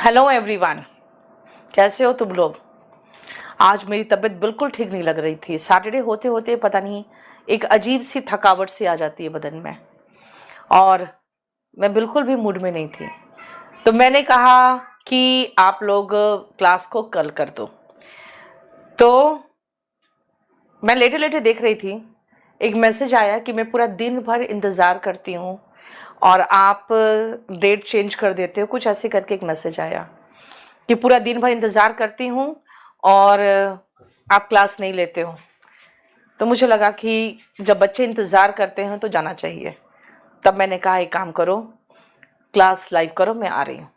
Hello everyone, कैसे हो तुम लोग। आज मेरी तबीयत बिल्कुल ठीक नहीं लग रही थी। सैटरडे होते होते पता नहीं एक अजीब सी थकावट सी आ जाती है बदन में, और मैं बिल्कुल भी मूड में नहीं थी। तो मैंने कहा कि आप लोग क्लास को कल कर दो। तो मैं लेटे लेटे देख रही थी, एक मैसेज आया कि मैं पूरा दिन भर इंतज़ार करती हूँ और आप डेट चेंज कर देते हो, कुछ ऐसे करके एक मैसेज आया कि पूरा दिन भर इंतज़ार करती हूँ और आप क्लास नहीं लेते हो। तो मुझे लगा कि जब बच्चे इंतज़ार करते हैं तो जाना चाहिए। तब मैंने कहा एक काम करो, क्लास लाइव करो, मैं आ रही हूँ।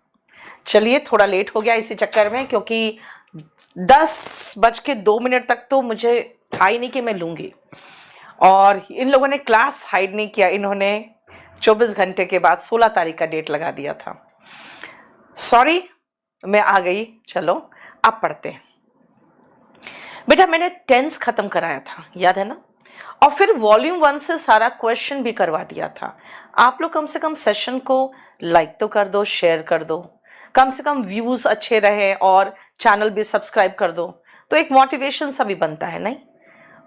चलिए, थोड़ा लेट हो गया इसी चक्कर में, क्योंकि 10:02 तक तो मुझे था ही नहीं कि मैं लूँगी। और इन लोगों ने क्लास हाइड नहीं किया, इन्होंने 24 घंटे के बाद 16 तारीख का डेट लगा दिया था। सॉरी, मैं आ गई। चलो अब पढ़ते हैं। बेटा मैंने टेंस खत्म कराया था, याद है ना, और फिर वॉल्यूम 1 से सारा क्वेश्चन भी करवा दिया था। आप लोग कम से कम सेशन को लाइक तो कर दो, शेयर कर दो, कम से कम व्यूज अच्छे रहे और चैनल भी सब्सक्राइब कर दो, तो एक मोटिवेशन सा भी बनता है। नहीं,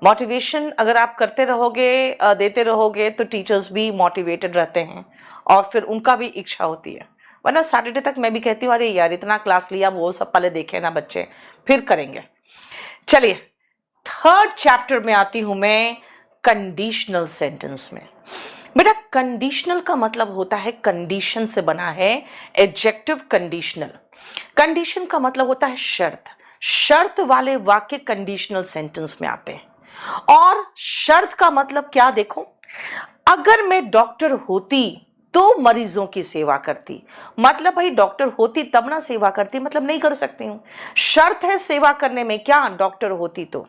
मोटिवेशन अगर आप करते रहोगे, देते रहोगे, तो टीचर्स भी मोटिवेटेड रहते हैं और फिर उनका भी इच्छा होती है। वरना सैटरडे तक मैं भी कहती हूँ अरे यार इतना क्लास लिया, वो सब पहले देखे ना बच्चे, फिर करेंगे। चलिए, थर्ड चैप्टर में आती हूं मैं, कंडीशनल सेंटेंस में। बेटा कंडीशनल का मतलब होता है कंडीशन से बना है, एडजेक्टिव कंडीशनल। कंडीशन का मतलब होता है शर्त। शर्त वाले वाक्य कंडीशनल सेंटेंस में आते हैं। और शर्त का मतलब क्या, देखो, अगर मैं डॉक्टर होती तो मरीजों की सेवा करती। मतलब भाई डॉक्टर होती तब ना सेवा करती, मतलब नहीं कर सकती हूं। शर्त है सेवा करने में, क्या, डॉक्टर होती तो।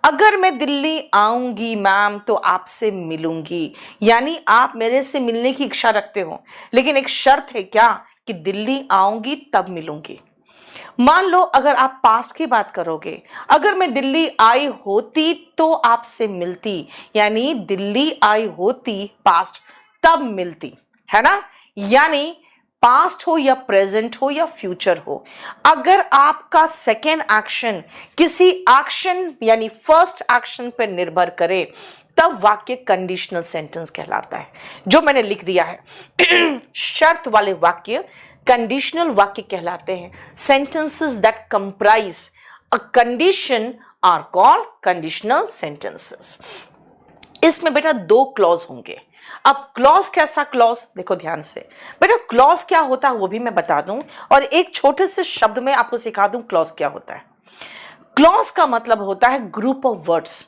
अगर मैं दिल्ली आऊंगी मैम तो आपसे मिलूंगी, यानी आप मेरे से मिलने की इच्छा रखते हो, लेकिन एक शर्त है क्या, कि दिल्ली आऊंगी तब मिलूंगी। मान लो अगर आप पास्ट की बात करोगे, अगर मैं दिल्ली आई होती तो आपसे मिलती, यानी दिल्ली आई होती पास्ट तब मिलती, है ना। यानी पास्ट हो या प्रेजेंट हो या फ्यूचर हो, अगर आपका सेकेंड एक्शन किसी एक्शन यानी फर्स्ट एक्शन पर निर्भर करे, तब वाक्य कंडीशनल सेंटेंस कहलाता है, जो मैंने लिख दिया है। शर्त वाले वाक्य कंडीशनल वाक्य कहलाते हैं। Sentences that comprise a condition are called conditional sentences. इसमें बेटा 2 क्लॉज होंगे। अब क्लॉज कैसा क्लॉज, देखो ध्यान से। बेटा क्लॉज क्या होता है वो भी मैं बता दूं, और एक छोटे से शब्द में आपको सिखा दूं क्लॉज क्या होता है। क्लॉज का मतलब होता है ग्रुप ऑफ वर्ड्स,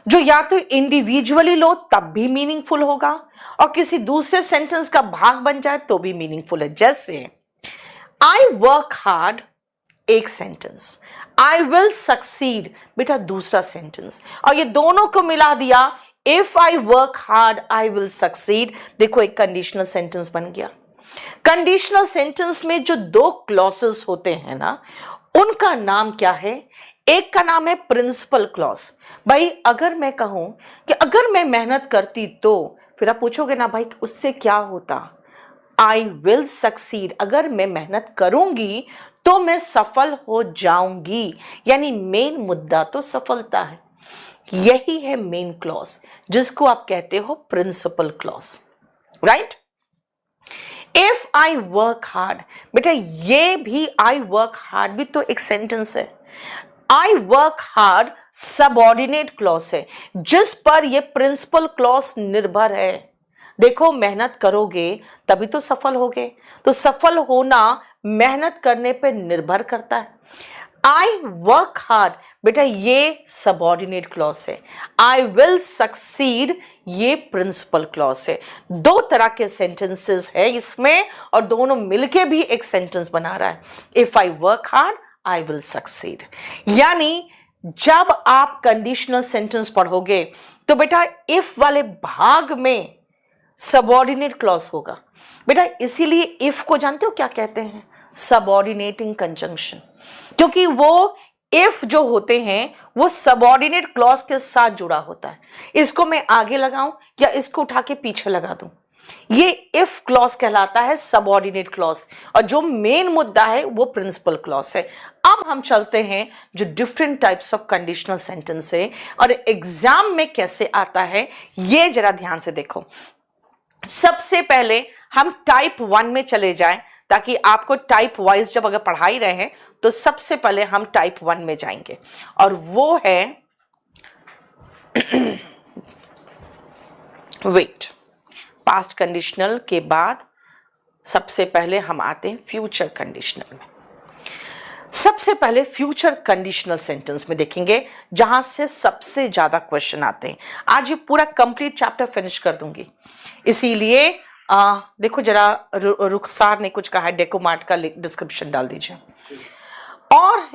जो या तो इंडिविजुअली लो तब भी मीनिंगफुल होगा, और किसी दूसरे सेंटेंस का भाग बन जाए तो भी मीनिंगफुल है। जैसे आई वर्क हार्ड एक सेंटेंस, आई विल सक्सीड बेटा दूसरा सेंटेंस, और ये दोनों को मिला दिया, if I work hard I will succeed, देखो एक कंडीशनल सेंटेंस बन गया। कंडीशनल सेंटेंस में जो 2 क्लॉसेस होते हैं ना, उनका नाम क्या है, एक का नाम है प्रिंसिपल क्लॉज। भाई अगर मैं कहूं कि अगर मैं मेहनत करती तो, फिर आप पूछोगे ना भाई उससे क्या होता, आई विल सक्सीड, अगर मैं मेहनत करूंगी तो मैं सफल हो जाऊंगी, यानी मेन मुद्दा तो सफलता है। यही है मेन क्लॉज, जिसको आप कहते हो principal clause, right. If I work hard, बेटा ये भी आई वर्क हार्ड भी तो एक सेंटेंस है। आई वर्क हार्ड सबऑर्डिनेट क्लॉज है, जिस पर ये प्रिंसिपल क्लॉज निर्भर है। देखो मेहनत करोगे तभी तो सफल होगे, तो सफल होना मेहनत करने पर निर्भर करता है। आई वर्क हार्ड बेटा ये सबऑर्डिनेट क्लॉज है। आई विल सक्सीड ये प्रिंसिपल क्लॉज है। 2 तरह के सेंटेंसेस है इसमें, और दोनों मिलके भी एक सेंटेंस बना रहा है। If I work hard I will succeed. यानी जब आप कंडीशनल सेंटेंस पढ़ोगे तो बेटा इफ वाले भाग में सबऑर्डिनेट क्लॉज होगा। बेटा इसीलिए इफ को जानते हो क्या कहते हैं, सबऑर्डिनेटिंग कंजंक्शन, क्योंकि वो इफ जो होते हैं वो सबऑर्डिनेट क्लॉज के साथ जुड़ा होता है। इसको मैं आगे लगाऊं या इसको उठा के पीछे लगा दूं, ये इफ क्लॉज कहलाता है, सबऑर्डिनेट क्लॉज, और जो मेन मुद्दा है वो प्रिंसिपल क्लॉज है। अब हम चलते हैं जो different types of conditional sentence है और एग्जाम में कैसे आता है, ये जरा ध्यान से देखो। सबसे पहले हम टाइप 1 में चले जाएं, ताकि आपको टाइप वाइज जब अगर पढ़ा ही रहे हैं तो सबसे पहले हम टाइप 1 में जाएंगे, और वो है वेट। पास्ट कंडीशनल के बाद सबसे पहले हम आते हैं फ्यूचर कंडीशनल में। सबसे पहले फ्यूचर कंडीशनल सेंटेंस में देखेंगे, जहां से सबसे ज्यादा क्वेश्चन आते हैं। आज ये पूरा कंप्लीट चैप्टर फिनिश कर दूंगी, इसीलिए देखो जरा रुखसार ने कुछ कहा है, डेकोमार्ट का डिस्क्रिप्शन डाल दीजिए। और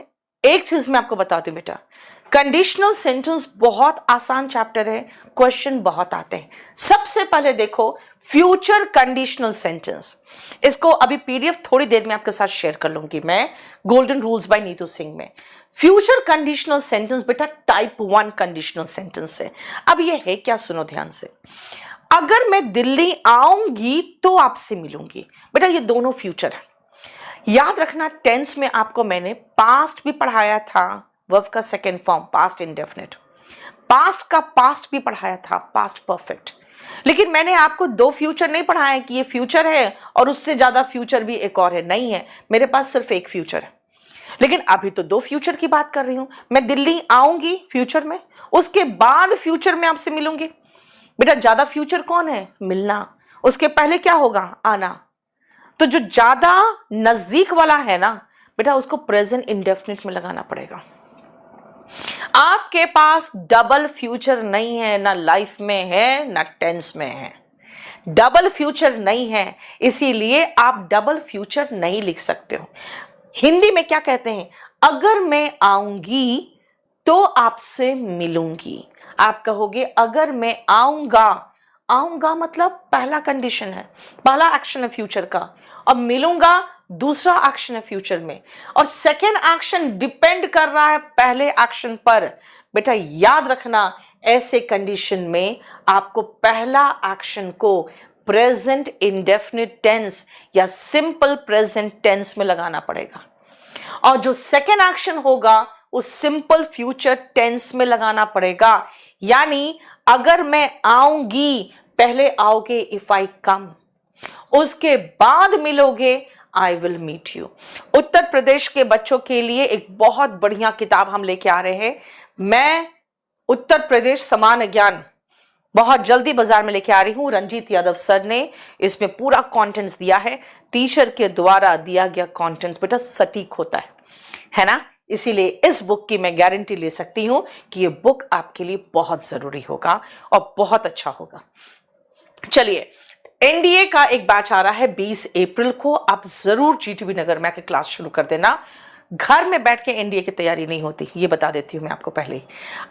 एक चीज मैं आपको बताती हूँ बेटा, कंडीशनल सेंटेंस बहुत आसान चैप्टर है, क्वेश्चन बहुत आते हैं। सबसे पहले देखो फ्यूचर कंडीशनल सेंटेंस, इसको अभी पीडीएफ थोड़ी देर में आपके साथ शेयर कर लूंगी मैं, golden rules by Neetu Singh में। फ्यूचर कंडीशनल सेंटेंस बेटा टाइप 1 कंडीशनल सेंटेंस है। अब ये है क्या, सुनो ध्यान से। अगर मैं दिल्ली आऊंगी तो आपसे मिलूंगी, बेटा ये दोनों फ्यूचर है। याद रखना, टेंस में आपको मैंने पास्ट भी पढ़ाया था, वर्ब का second form past indefinite, past का पास्ट भी पढ़ाया था, पास्ट परफेक्ट। लेकिन मैंने आपको दो फ्यूचर नहीं पढ़ाया कि ये फ्यूचर है और उससे ज्यादा फ्यूचर भी एक और है, नहीं है, मेरे पास सिर्फ एक फ्यूचर है। लेकिन अभी तो दो फ्यूचर की बात कर रही हूं। मैं दिल्ली आऊंगी फ्यूचर में, उसके बाद फ्यूचर में आपसे मिलूंगी। बेटा ज्यादा फ्यूचर कौन है, मिलना, उसके पहले क्या होगा, आना। तो जो ज्यादा नजदीक वाला है ना बेटा, उसको प्रेजेंट इंडेफिनिट में लगाना पड़ेगा। आपके पास डबल फ्यूचर नहीं है, ना लाइफ में है ना टेंस में है, डबल फ्यूचर नहीं है, इसीलिए आप डबल फ्यूचर नहीं लिख सकते हो। हिंदी में क्या कहते हैं, अगर मैं आऊंगी तो आपसे मिलूंगी। आप कहोगे अगर मैं आऊंगा, आऊंगा मतलब पहला कंडीशन है, पहला एक्शन है फ्यूचर का, और मिलूंगा दूसरा एक्शन है फ्यूचर में, और सेकेंड एक्शन डिपेंड कर रहा है पहले एक्शन पर। बेटा याद रखना, ऐसे कंडीशन में आपको पहला एक्शन को प्रेजेंट इंडेफिनिट टेंस या सिंपल प्रेजेंट टेंस में लगाना पड़ेगा, और जो सेकेंड एक्शन होगा उस सिंपल फ्यूचर टेंस में लगाना पड़ेगा। यानी अगर मैं आऊंगी, पहले आओगे इफ आई कम, उसके बाद मिलोगे I will meet you. Uttar Pradesh के बच्चों के लिए एक बहुत बढ़िया किताब हम लेके आ रहे हैं, मैं उत्तर प्रदेश समान ज्ञान बहुत जल्दी बाजार में लेके आ रही हूं। रंजीत यादव सर ने इसमें पूरा कंटेंट्स दिया है, टीचर के द्वारा दिया गया कंटेंट्स बेटा सटीक होता है ना, इसीलिए इस बुक की मैं गारंटी ले सकती हूं कि ये बुक आपके लिए बहुत जरूरी होगा और बहुत अच्छा होगा। चलिए, एनडीए का एक बैच आ रहा है 20 अप्रैल को, आप जरूर जीटीबी नगर में आके क्लास शुरू कर देना। घर में बैठ के एनडीए की तैयारी नहीं होती, ये बता देती हूं मैं आपको पहले ही।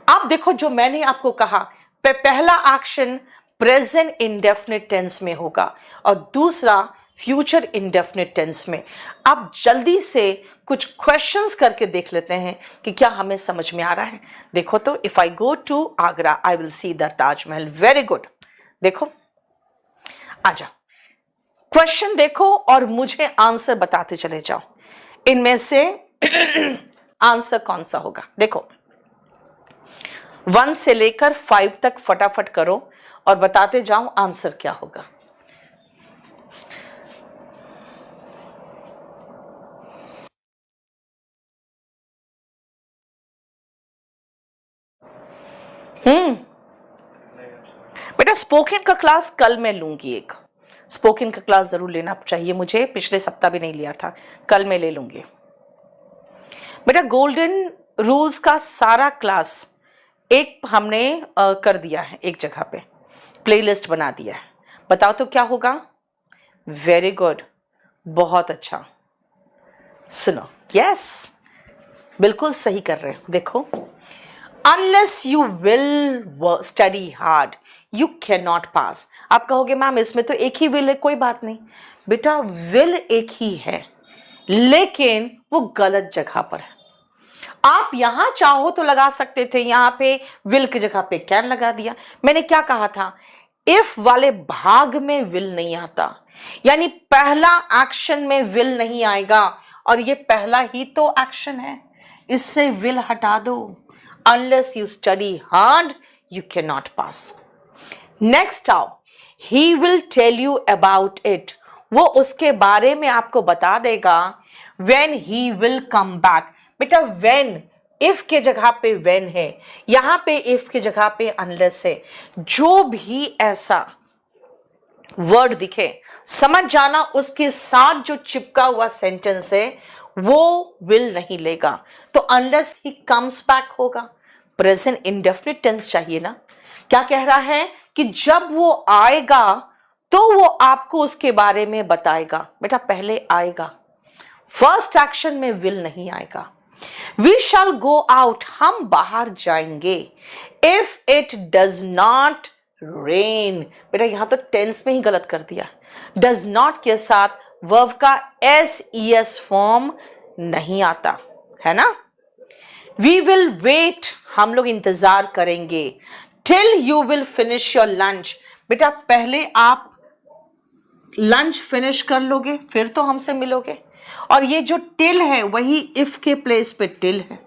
अब देखो जो मैंने आपको कहा, पहला एक्शन प्रेजेंट इंडेफिनिट टेंस में होगा और दूसरा फ्यूचर इंडेफिनिट टेंस में। अब जल्दी से कुछ क्वेश्चंस करके देख लेते हैं कि क्या हमें समझ में आ रहा है। देखो तो, if I go to Agra I will see the Taj Mahal. Very good, देखो आजा, क्वेश्चन देखो और मुझे आंसर बताते चले जाओ, इनमें से आंसर कौन सा होगा। देखो 1 से लेकर 5 तक फटाफट करो और बताते जाओ आंसर क्या होगा। बेटा स्पोकन का क्लास कल मैं लूंगी, एक स्पोकन का क्लास जरूर लेना चाहिए मुझे, पिछले सप्ताह भी नहीं लिया था, कल मैं ले लूंगी। बेटा गोल्डन रूल्स का सारा क्लास एक हमने कर दिया है, एक जगह पे प्लेलिस्ट बना दिया है, बताओ तो क्या होगा। वेरी गुड, बहुत अच्छा, सुनो, यस बिल्कुल सही कर रहे हो। देखो, unless you will study hard you can not पास। आप कहोगे मैम इसमें तो एक ही विल है, कोई बात नहीं बेटा, विल एक ही है लेकिन वो गलत जगह पर है। आप यहां चाहो तो लगा सकते थे, यहां पे विल की जगह पे कैन लगा दिया। मैंने क्या कहा था, इफ वाले भाग में विल नहीं आता, यानी पहला एक्शन में विल नहीं आएगा, और ये पहला ही तो एक्शन है, इससे विल हटा दो. Unless you study hard you can not pass. Next आओ, he will tell you about it, वो उसके बारे में आपको बता देगा. When he will come back, बेटा व्हेन इफ के जगह पे व्हेन है, यहां पे इफ के जगह पे अनलेस है. जो भी ऐसा वर्ड दिखे समझ जाना उसके साथ जो चिपका हुआ सेंटेंस है वो विल नहीं लेगा. तो अनलेस ही कम्स बैक होगा. प्रेजेंट इंडेफिनिट टेंस चाहिए ना. क्या कह रहा है कि जब वो आएगा तो वो आपको उसके बारे में बताएगा. बेटा पहले आएगा, फर्स्ट एक्शन में विल नहीं आएगा. वी शैल गो आउट, हम बाहर जाएंगे. If it does not rain, बेटा यहां तो टेंस में ही गलत कर दिया. डज नॉट के साथ वर्ब का एस फॉर्म नहीं आता है ना. वी विल वेट, हम लोग इंतजार करेंगे. Till you will finish your lunch, बेटा पहले आप लंच फिनिश कर लोगे फिर तो हमसे मिलोगे. और ये जो टिल है वही इफ के प्लेस पे टिल है.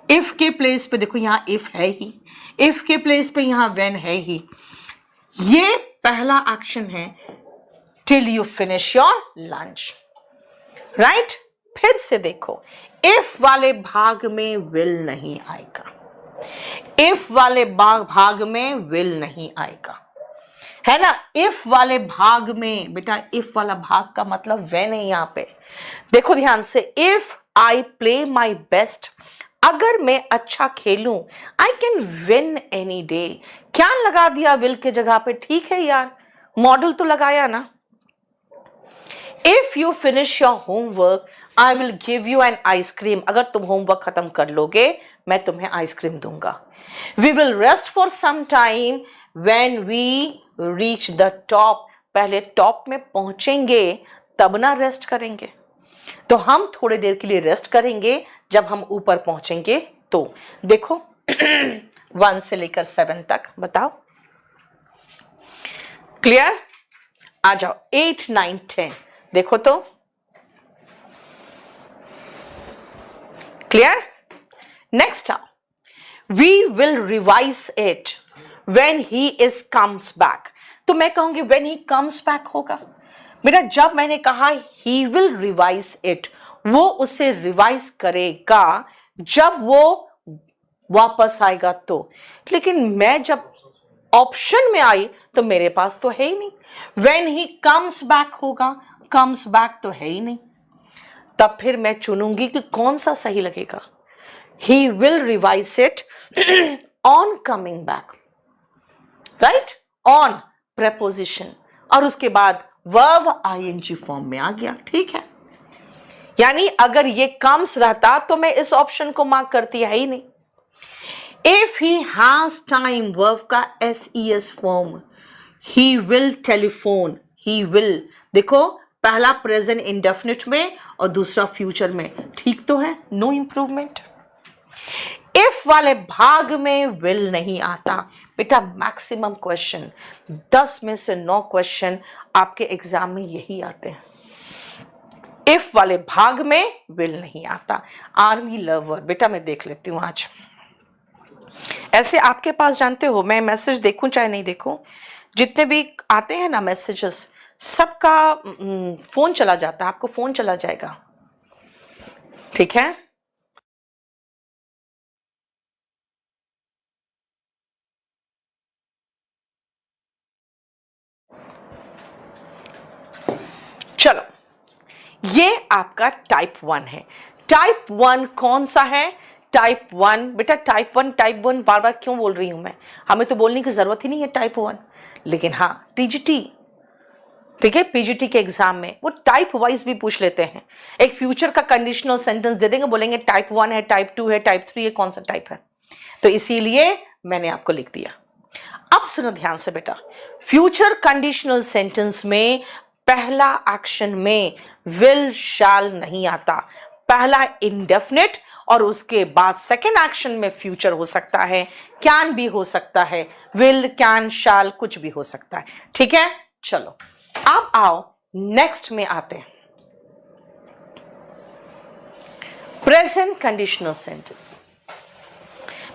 इफ के प्लेस पे देखो यहां इफ है ही, इफ के प्लेस पे यहां व्हेन है ही. ये पहला एक्शन है, till you finish your lunch. Right. फिर से देखो, इफ वाले भाग में विल नहीं आएगा. इफ वाले भाग में विल नहीं आएगा, है ना. इफ वाले भाग में, बेटा इफ वाला भाग का मतलब व्हेन है यहां पे. देखो ध्यान से, if I play my best, अगर मैं अच्छा खेलूं, I can win any day. क्या लगा दिया विल के जगह पे. ठीक है यार, मॉडल तो लगाया ना. If you finish your homework I will give you an ice cream, अगर तुम होमवर्क खत्म कर लोगे मैं तुम्हें आइसक्रीम दूंगा. We will rest for some time when we reach the top, पहले टॉप में पहुंचेंगे तब ना रेस्ट करेंगे. तो हम थोड़ी देर के लिए रेस्ट करेंगे जब हम ऊपर पहुंचेंगे. तो देखो 1 से लेकर 7 तक बताओ. क्लियर. आ जाओ 8, 9, 10 देखो तो. क्लियर. नेक्स्ट आओ, we will revise it when he is comes back. तो मैं कहूंगी व्हेन ही कम्स बैक होगा. मेरा जब मैंने कहा ही विल रिवाइज इट, वो उसे रिवाइज करेगा जब वो वापस आएगा तो. लेकिन मैं जब ऑप्शन में आई तो मेरे पास तो है ही नहीं. व्हेन ही कम्स बैक होगा, कम्स बैक तो है ही नहीं. तब फिर मैं चुनूंगी कि कौन सा सही लगेगा. He will revise it on coming back. Right. On preposition और उसके बाद वर्ब आईएनजी फॉर्म में आ गया. ठीक है. यानी अगर ये कम्स रहता तो मैं इस ऑप्शन को मार्क करती है ही नहीं. If he has time, verb का S form. He will telephone, he will. देखो पहला प्रेजेंट इंडेफिनिट में और दूसरा फ्यूचर में. ठीक तो है, नो इंप्रूवमेंट. इफ वाले भाग में विल नहीं आता. बेटा मैक्सिमम क्वेश्चन 10 में से 9 क्वेश्चन आपके एग्जाम में यही आते हैं. इफ वाले भाग में विल नहीं आता. आर्मी लवर, बेटा मैं देख लेती हूं आज. ऐसे आपके पास जानते हो मैं मैसेज देखूं चाहे नहीं देखूं, जितने भी आते हैं ना मैसेजेस, सबका फोन चला जाता है. आपको फोन चला जाएगा. ठीक है. चलो, ये आपका टाइप 1 है. टाइप 1 कौन सा है. टाइप 1, बेटा टाइप 1 बार बार क्यों बोल रही हूं मैं, हमें तो बोलने की जरूरत ही नहीं है टाइप 1. लेकिन हाँ टीजीटी, ठीक है, पीजीटी के एग्जाम में वो टाइप वाइज भी पूछ लेते हैं. एक फ्यूचर का कंडीशनल सेंटेंस दे देंगे, बोलेंगे टाइप 1 है, टाइप 2 है, टाइप 3 है, कौन सा टाइप है. तो इसीलिए मैंने आपको लिख दिया. अब सुनो ध्यान से बेटा, फ्यूचर कंडीशनल सेंटेंस में पहला एक्शन में विल शैल नहीं आता. पहला इंडेफिनिट और उसके बाद सेकेंड एक्शन में फ्यूचर हो सकता है, कैन भी हो सकता है, विल, कैन, शाल, कुछ भी हो सकता है। ठीक है, चलो अब आओ नेक्स्ट में आते हैं, प्रेजेंट कंडीशनल सेंटेंस।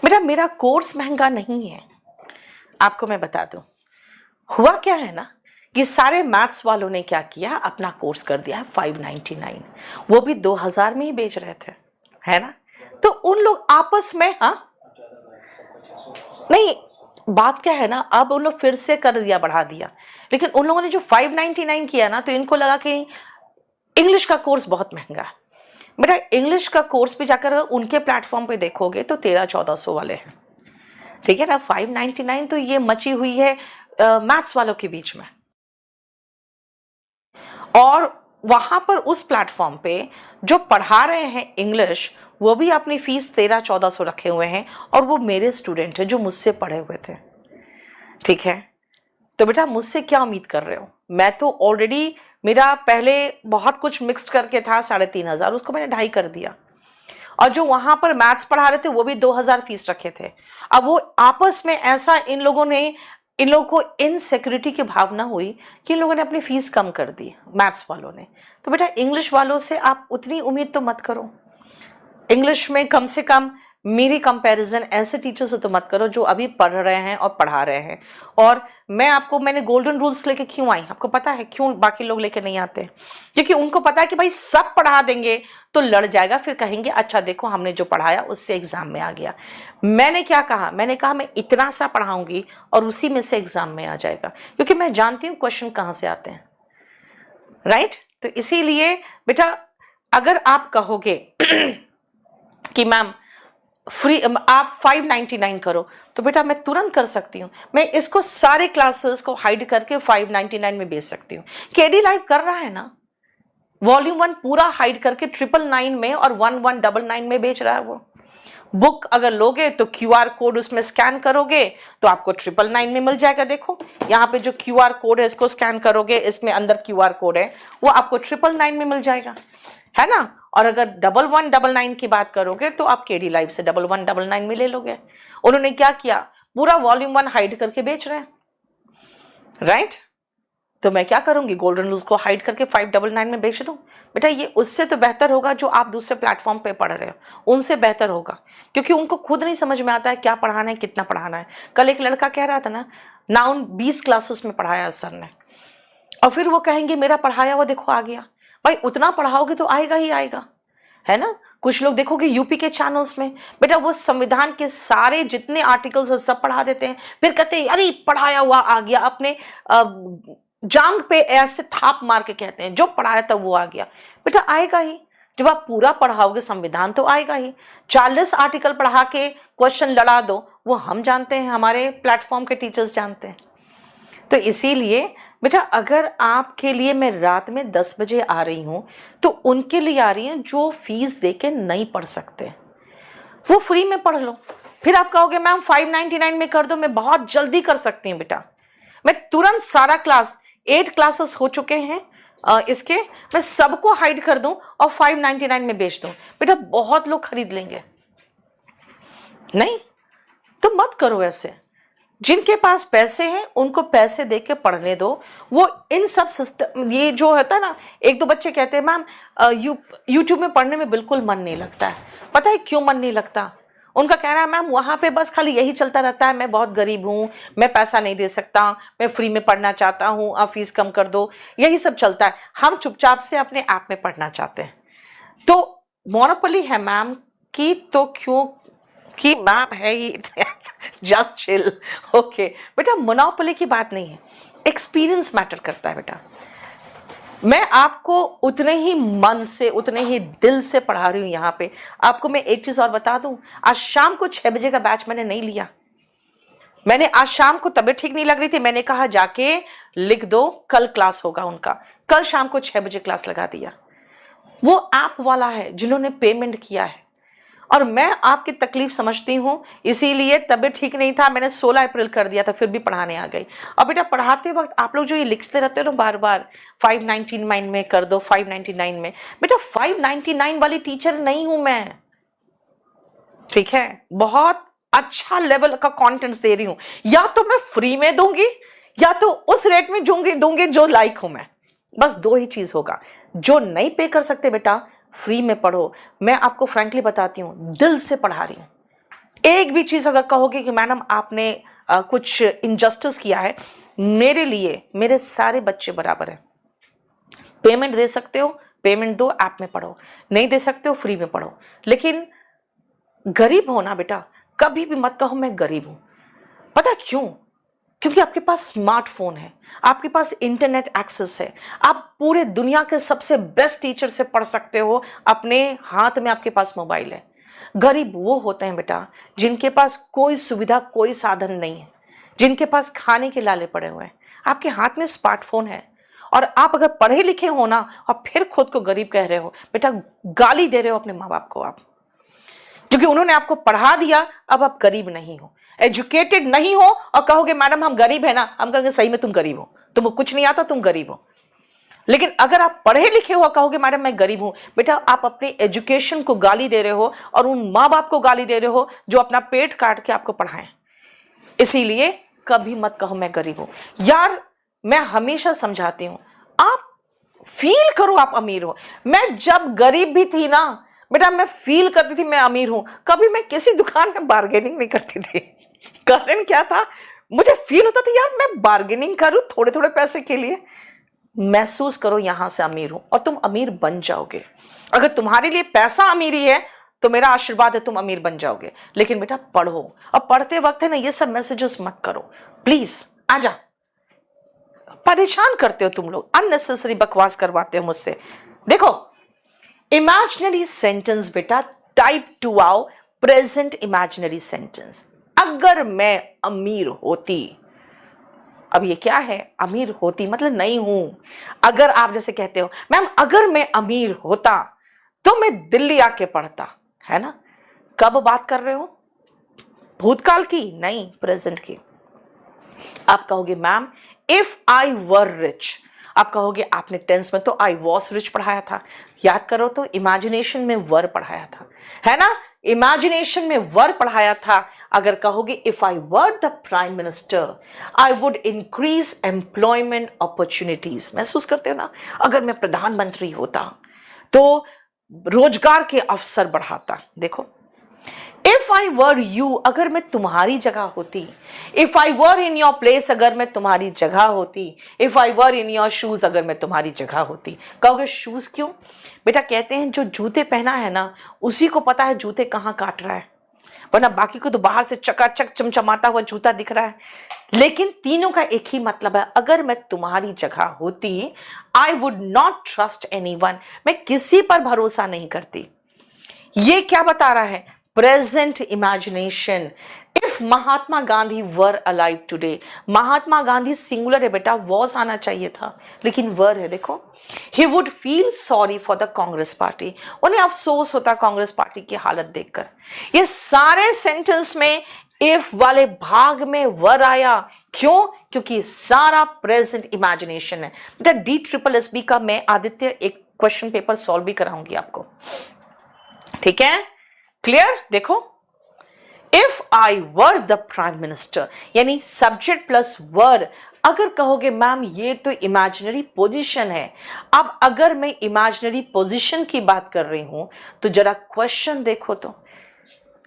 बेटा मेरा कोर्स महंगा नहीं है, आपको मैं बता दूं। हुआ क्या है ना कि सारे मैथ्स वालों ने क्या किया, अपना कोर्स कर दिया है 599, वो भी 2000 में ही बेच रहे थे, है ना। तो उन लोग आपस में, हाँ नहीं, बात क्या है ना, अब उन लोग फिर से कर दिया, बढ़ा दिया। लेकिन उन लोगों ने जो 599 किया ना, तो इनको लगा कि इंग्लिश का कोर्स बहुत महंगा है। बेटा इंग्लिश का कोर्स भी जाकर उनके प्लेटफॉर्म पे देखोगे तो 1300-1400 वाले हैं, ठीक है ना। 599 तो ये मची हुई है मैथ्स वालों के बीच में, और वहां पर उस प्लेटफॉर्म पे जो पढ़ा रहे हैं इंग्लिश, वो भी अपनी फीस 1300-1400 रखे हुए हैं, और वो मेरे स्टूडेंट हैं जो मुझसे पढ़े हुए थे। ठीक है, तो बेटा मुझसे क्या उम्मीद कर रहे हो, मैं तो ऑलरेडी, मेरा पहले बहुत कुछ मिक्स्ड करके था 3500, उसको मैंने 2.5 कर दिया, और जो वहां पर मैथ्स पढ़ा रहे थे वो भी 2000 फीस रखे थे। अब वो आपस में ऐसा, इन लोगों को इनसिक्योरिटी की भावना हुई कि इन लोगों ने अपनी फीस कम कर दी, मैथ्स वालों ने। तो बेटा इंग्लिश वालों से आप उतनी उम्मीद तो मत करो, इंग्लिश में कम से कम मेरी कंपैरिजन ऐसे टीचर से तो मत करो जो अभी पढ़ रहे हैं और पढ़ा रहे हैं। और मैंने गोल्डन रूल्स लेके क्यों आई, आपको पता है क्यों बाकी लोग लेके नहीं आते, क्योंकि उनको पता है कि भाई सब पढ़ा देंगे तो लड़ जाएगा, फिर कहेंगे अच्छा देखो हमने जो पढ़ाया उससे एग्जाम में आ गया। मैंने क्या कहा, मैंने कहा मैं इतना सा पढ़ाऊंगी और उसी में से एग्जाम में आ जाएगा, क्योंकि मैं जानती हूँ क्वेश्चन कहाँ से आते हैं, राइट। तो इसीलिए बेटा अगर आप कहोगे कि मैम फ्री आप 599 करो, तो बेटा मैं तुरंत कर सकती हूँ, मैं इसको सारे क्लासेस को हाइड करके 599 में बेच सकती हूँ। केडी लाइव कर रहा है ना, वॉल्यूम 1 पूरा हाइड करके 999 में और 1199 में बेच रहा है वो। बुक अगर लोगे तो क्यूआर कोड उसमें स्कैन करोगे तो आपको 999 में मिल जाएगा। देखो यहाँ पे जो क्यूआर कोड है इसको स्कैन करोगे, इसमें अंदर क्यूआर कोड है, वो आपको 999 में मिल जाएगा, है ना। और अगर 1199 की बात करोगे तो आप केडी लाइव से 1199 में ले लोगे। उन्होंने क्या किया, पूरा वॉल्यूम 1 हाइड करके बेच रहे हैं, राइट। तो मैं क्या करूंगी, गोल्डन रूल्स को हाइड करके 599 में बेच दूं। बेटा ये उससे तो बेहतर होगा जो आप दूसरे प्लेटफॉर्म पे पढ़ रहे हो, उनसे बेहतर होगा, क्योंकि उनको खुद नहीं समझ में आता है क्या पढ़ाना है, कितना पढ़ाना है। कल एक लड़का कह रहा था ना, नाउन 20 क्लासेस में पढ़ाया सर ने, और फिर वो कहेंगे मेरा पढ़ाया हुआ देखो आ गया। भाई उतना पढ़ाओगे तो आएगा ही आएगा, है ना। कुछ लोग देखोगे यूपी के चैनल्स में, बेटा वो संविधान के सारे जितने आर्टिकल्स है सब पढ़ा देते हैं, फिर कहते हैं अरे पढ़ाया हुआ आ गया, अपने जांग पे ऐसे थाप मार के कहते हैं जो पढ़ाया था वो आ गया। बेटा आएगा ही, जब आप पूरा पढ़ाओगे संविधान तो आएगा ही। 40 आर्टिकल पढ़ा के क्वेश्चन लड़ा दो, वो हम जानते हैं, हमारे प्लेटफॉर्म के टीचर्स जानते हैं। तो इसीलिए बेटा अगर आपके लिए मैं रात में 10 बजे आ रही हूं तो उनके लिए आ रही हूं जो फीस दे के नहीं पढ़ सकते, वो फ्री में पढ़ लो। फिर आप कहोगे मैम 599 में कर दो, मैं बहुत जल्दी कर सकती हूँ बेटा, मैं तुरंत सारा क्लास 8 क्लासेस हो चुके हैं इसके, मैं सबको हाइड कर दूं और 599 में बेच दूं। बेटा बहुत लोग खरीद लेंगे, नहीं तो मत करो ऐसे। जिनके पास पैसे हैं उनको पैसे दे के पढ़ने दो। वो इन सब सिस्टम, ये जो होता है ना, एक दो बच्चे कहते हैं मैम यूट्यूब में पढ़ने में बिल्कुल मन नहीं लगता है। पता है क्यों मन नहीं लगता? उनका कहना है मैम वहाँ पे बस खाली यही चलता रहता है, मैं बहुत गरीब हूँ, मैं पैसा नहीं दे सकता, मैं फ्री में पढ़ना चाहता हूँ, आप फीस कम कर दो, यही सब चलता है। हम चुपचाप से अपने ऐप में पढ़ना चाहते हैं। तो मोनोपोली है मैम की, तो क्यों कि मैम है ही जस्ट चिल, ओके बेटा। मोनोपोली की बात नहीं है, एक्सपीरियंस मैटर करता है बेटा। मैं आपको उतने ही मन से, उतने ही दिल से पढ़ा रही हूँ यहाँ पे। आपको मैं एक चीज और बता दूं, आज शाम को 6 बजे का बैच मैंने नहीं लिया। मैंने आज शाम को तबीयत ठीक नहीं लग रही थी, मैंने कहा जाके लिख दो कल क्लास होगा उनका। कल शाम को 6 बजे क्लास लगा दिया। वो ऐप वाला है जिन्होंने पेमेंट किया है, और मैं आपकी तकलीफ समझती हूँ, इसीलिए तबीयत ठीक नहीं था, मैंने 16 अप्रैल कर दिया था, फिर भी पढ़ाने आ गई। और बेटा पढ़ाते वक्त आप लोग जो ये लिखते रहते हो ना बार बार 599 में कर दो, 599 में, बेटा 599 वाली टीचर नहीं हूं मैं। ठीक है, बहुत अच्छा लेवल का कंटेंट्स दे रही हूं, या तो मैं फ्री में दूंगी या तो उस रेट में दूंगी जो लाइक हूं मैं। बस दो ही चीज होगा। जो नहीं पे कर सकते बेटा, फ्री में पढ़ो। मैं आपको फ्रैंकली बताती हूं, दिल से पढ़ा रही हूं। एक भी चीज अगर कहोगे कि मैडम आपने कुछ इनजस्टिस किया है, मेरे लिए मेरे सारे बच्चे बराबर हैं। पेमेंट दे सकते हो, पेमेंट दो, ऐप में पढ़ो। नहीं दे सकते हो, फ्री में पढ़ो। लेकिन गरीब हो ना बेटा, कभी भी मत कहो मैं गरीब हूं। पता क्यों? क्योंकि आपके पास स्मार्टफोन है, आपके पास इंटरनेट एक्सेस है, आप पूरे दुनिया के सबसे बेस्ट टीचर से पढ़ सकते हो, अपने हाथ में आपके पास मोबाइल है। गरीब वो होते हैं बेटा जिनके पास कोई सुविधा, कोई साधन नहीं है, जिनके पास खाने के लाले पड़े हुए हैं। आपके हाथ में स्मार्टफोन है, और आप अगर पढ़े लिखे हो ना और फिर खुद को गरीब कह रहे हो, बेटा गाली दे रहे हो अपने माँ बाप को आप, क्योंकि उन्होंने आपको पढ़ा दिया। अब आप गरीब नहीं हो, एजुकेटेड नहीं हो, और कहोगे मैडम हम गरीब है ना, हम कहेंगे सही में तुम गरीब हो, तुमको कुछ नहीं आता, तुम गरीब हो। लेकिन अगर आप पढ़े लिखे हो, कहोगे मैडम मैं गरीब हूं, बेटा आप अपने एजुकेशन को गाली दे रहे हो और उन माँ बाप को गाली दे रहे हो जो अपना पेट काट के आपको पढ़ाएं। इसीलिए कभी मत कहो मैं गरीब हूं। यार मैं हमेशा समझाती हूं, आप फील करो आप अमीर हो। मैं जब गरीब भी थी ना बेटा, मैं फील करती थी मैं अमीर हूं। कभी मैं किसी दुकान में बार्गेनिंग नहीं करती थी। कारण क्या था? मुझे फील होता था यार मैं बार्गेनिंग करूं थोड़े थोड़े पैसे के लिए। महसूस करो यहां से अमीर हूं, और तुम अमीर बन जाओगे। अगर तुम्हारे लिए पैसा अमीरी है तो मेरा आशीर्वाद है, तुम अमीर बन जाओगे। लेकिन बेटा पढ़ो, और पढ़ते वक्त है ना ये सब मैसेजेस मत करो प्लीज। आजा, परेशान करते हो तुम लोग, अननेसेसरी बकवास करवाते हो मुझसे। देखो इमेजिनरी सेंटेंस बेटा, टाइप 2 आओ, प्रेजेंट इमेजिनरी सेंटेंस। अगर मैं अमीर होती, अब ये क्या है? अमीर होती मतलब नहीं हूं। अगर आप जैसे कहते हो मैम अगर मैं अमीर होता तो मैं दिल्ली आके पढ़ता, है ना? कब बात कर रहे हो? भूतकाल की नहीं, प्रेजेंट की। आप कहोगे ma'am if I were rich, आप कहोगे आपने टेंस में तो आई वॉज रिच पढ़ाया था। याद करो तो इमेजिनेशन में वर पढ़ाया था, है ना? इमेजिनेशन में वर पढ़ाया था। अगर कहोगे if I were the prime minister I would increase employment opportunities. महसूस करते हो ना? अगर मैं प्रधानमंत्री होता तो रोजगार के अवसर बढ़ाता। देखो इफ आई वर यू, अगर मैं तुम्हारी जगह होती, if I were in your place, अगर मैं तुम्हारी जगह होती, if I were in your shoes, अगर मैं तुम्हारी जगह होती। कहोगे शूज क्यों? बेटा कहते हैं जो जूते पहना है ना उसी को पता है जूते कहाँ काट रहा है, वरना बाकी को तो बाहर से चकाचक चमचमाता हुआ जूता दिख रहा है। लेकिन तीनों का एक ही मतलब है, अगर मैं तुम्हारी जगह होती I would not trust anyone, मैं किसी पर भरोसा नहीं करती। ये क्या बता रहा है? Present imagination. If Mahatma Gandhi were alive today, Mahatma Gandhi singular है बेटा, वॉज आना चाहिए था लेकिन वर है। देखो he would feel sorry for the Congress party, उन्हें अफसोस होता कांग्रेस पार्टी की हालत देखकर। ये सारे सेंटेंस में इफ वाले भाग में वर आया, क्यों? क्योंकि सारा प्रेजेंट इमेजिनेशन है बेटा। DSSB का मैं आदित्य एक क्वेश्चन पेपर सॉल्व भी कराऊंगी आपको, ठीक है? क्लियर? देखो if I were the prime minister, यानी सब्जेक्ट प्लस वर। अगर कहोगे मैम ये तो इमेजिनरी पोजीशन है, अब अगर मैं इमेजिनरी पोजीशन की बात कर रही हूं तो जरा क्वेश्चन देखो तो,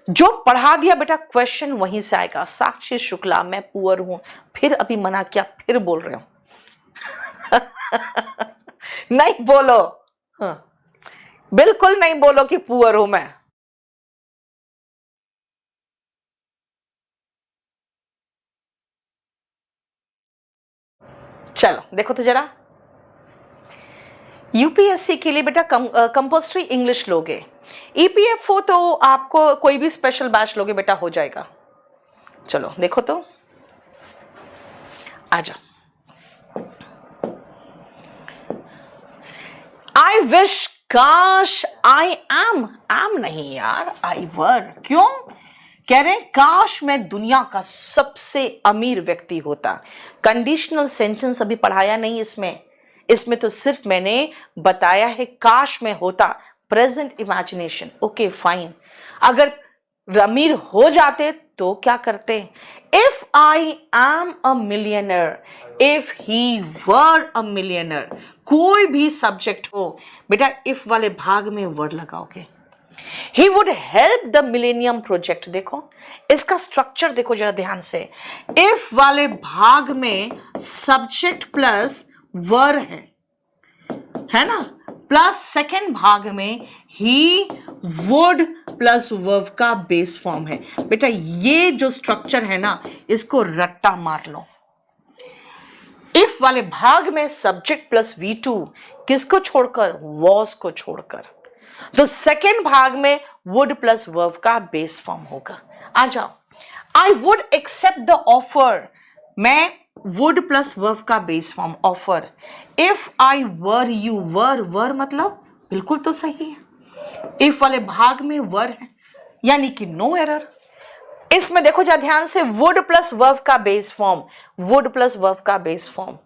जो पढ़ा दिया बेटा क्वेश्चन वहीं से आएगा। साक्षी शुक्ला मैं पुअर हूं, फिर अभी मना किया, फिर बोल रहे हो। नहीं बोलो, हाँ बिल्कुल नहीं बोलो कि पुअर हूं मैं। चलो देखो तो जरा, यूपीएससी के लिए बेटा कंपल्सरी इंग्लिश लोगे। ईपीएफओ तो आपको कोई भी स्पेशल बैच लोगे बेटा हो जाएगा। चलो देखो तो, आजा। आई विश, काश, आई एम नहीं यार, आई वर। क्यों कह रहे? काश मैं दुनिया का सबसे अमीर व्यक्ति होता। कंडीशनल सेंटेंस अभी पढ़ाया नहीं इसमें तो सिर्फ मैंने बताया है काश में होता, प्रेजेंट इमेजिनेशन। Okay fine. अगर अमीर हो जाते तो क्या करते? If I am a millionaire, if he were a millionaire, कोई भी सब्जेक्ट हो बेटा, इफ वाले भाग में वर्ड लगाओगे। He would help the millennium project. देखो इसका स्ट्रक्चर देखो जरा ध्यान से। इफ वाले भाग में सब्जेक्ट प्लस वर है ना, प्लस सेकेंड भाग में ही वुड प्लस वर्ब का बेस फॉर्म है। बेटा ये जो स्ट्रक्चर है ना, इसको रट्टा मार लो। इफ वाले भाग में सब्जेक्ट प्लस V2 किसको छोड़कर? वॉज को छोड़कर। तो सेकेंड भाग में वुड प्लस वर्ब का बेस फॉर्म होगा। आ जाओ, I would accept the offer, मैं वुड प्लस वर्ब का base form offer. If I were you, were मतलब बिल्कुल तो सही है, इफ वाले भाग में वर है यानी कि नो एरर। इसमें देखो जा ध्यान से, वुड प्लस वर्ब का base form, would plus verb का बेस फॉर्म,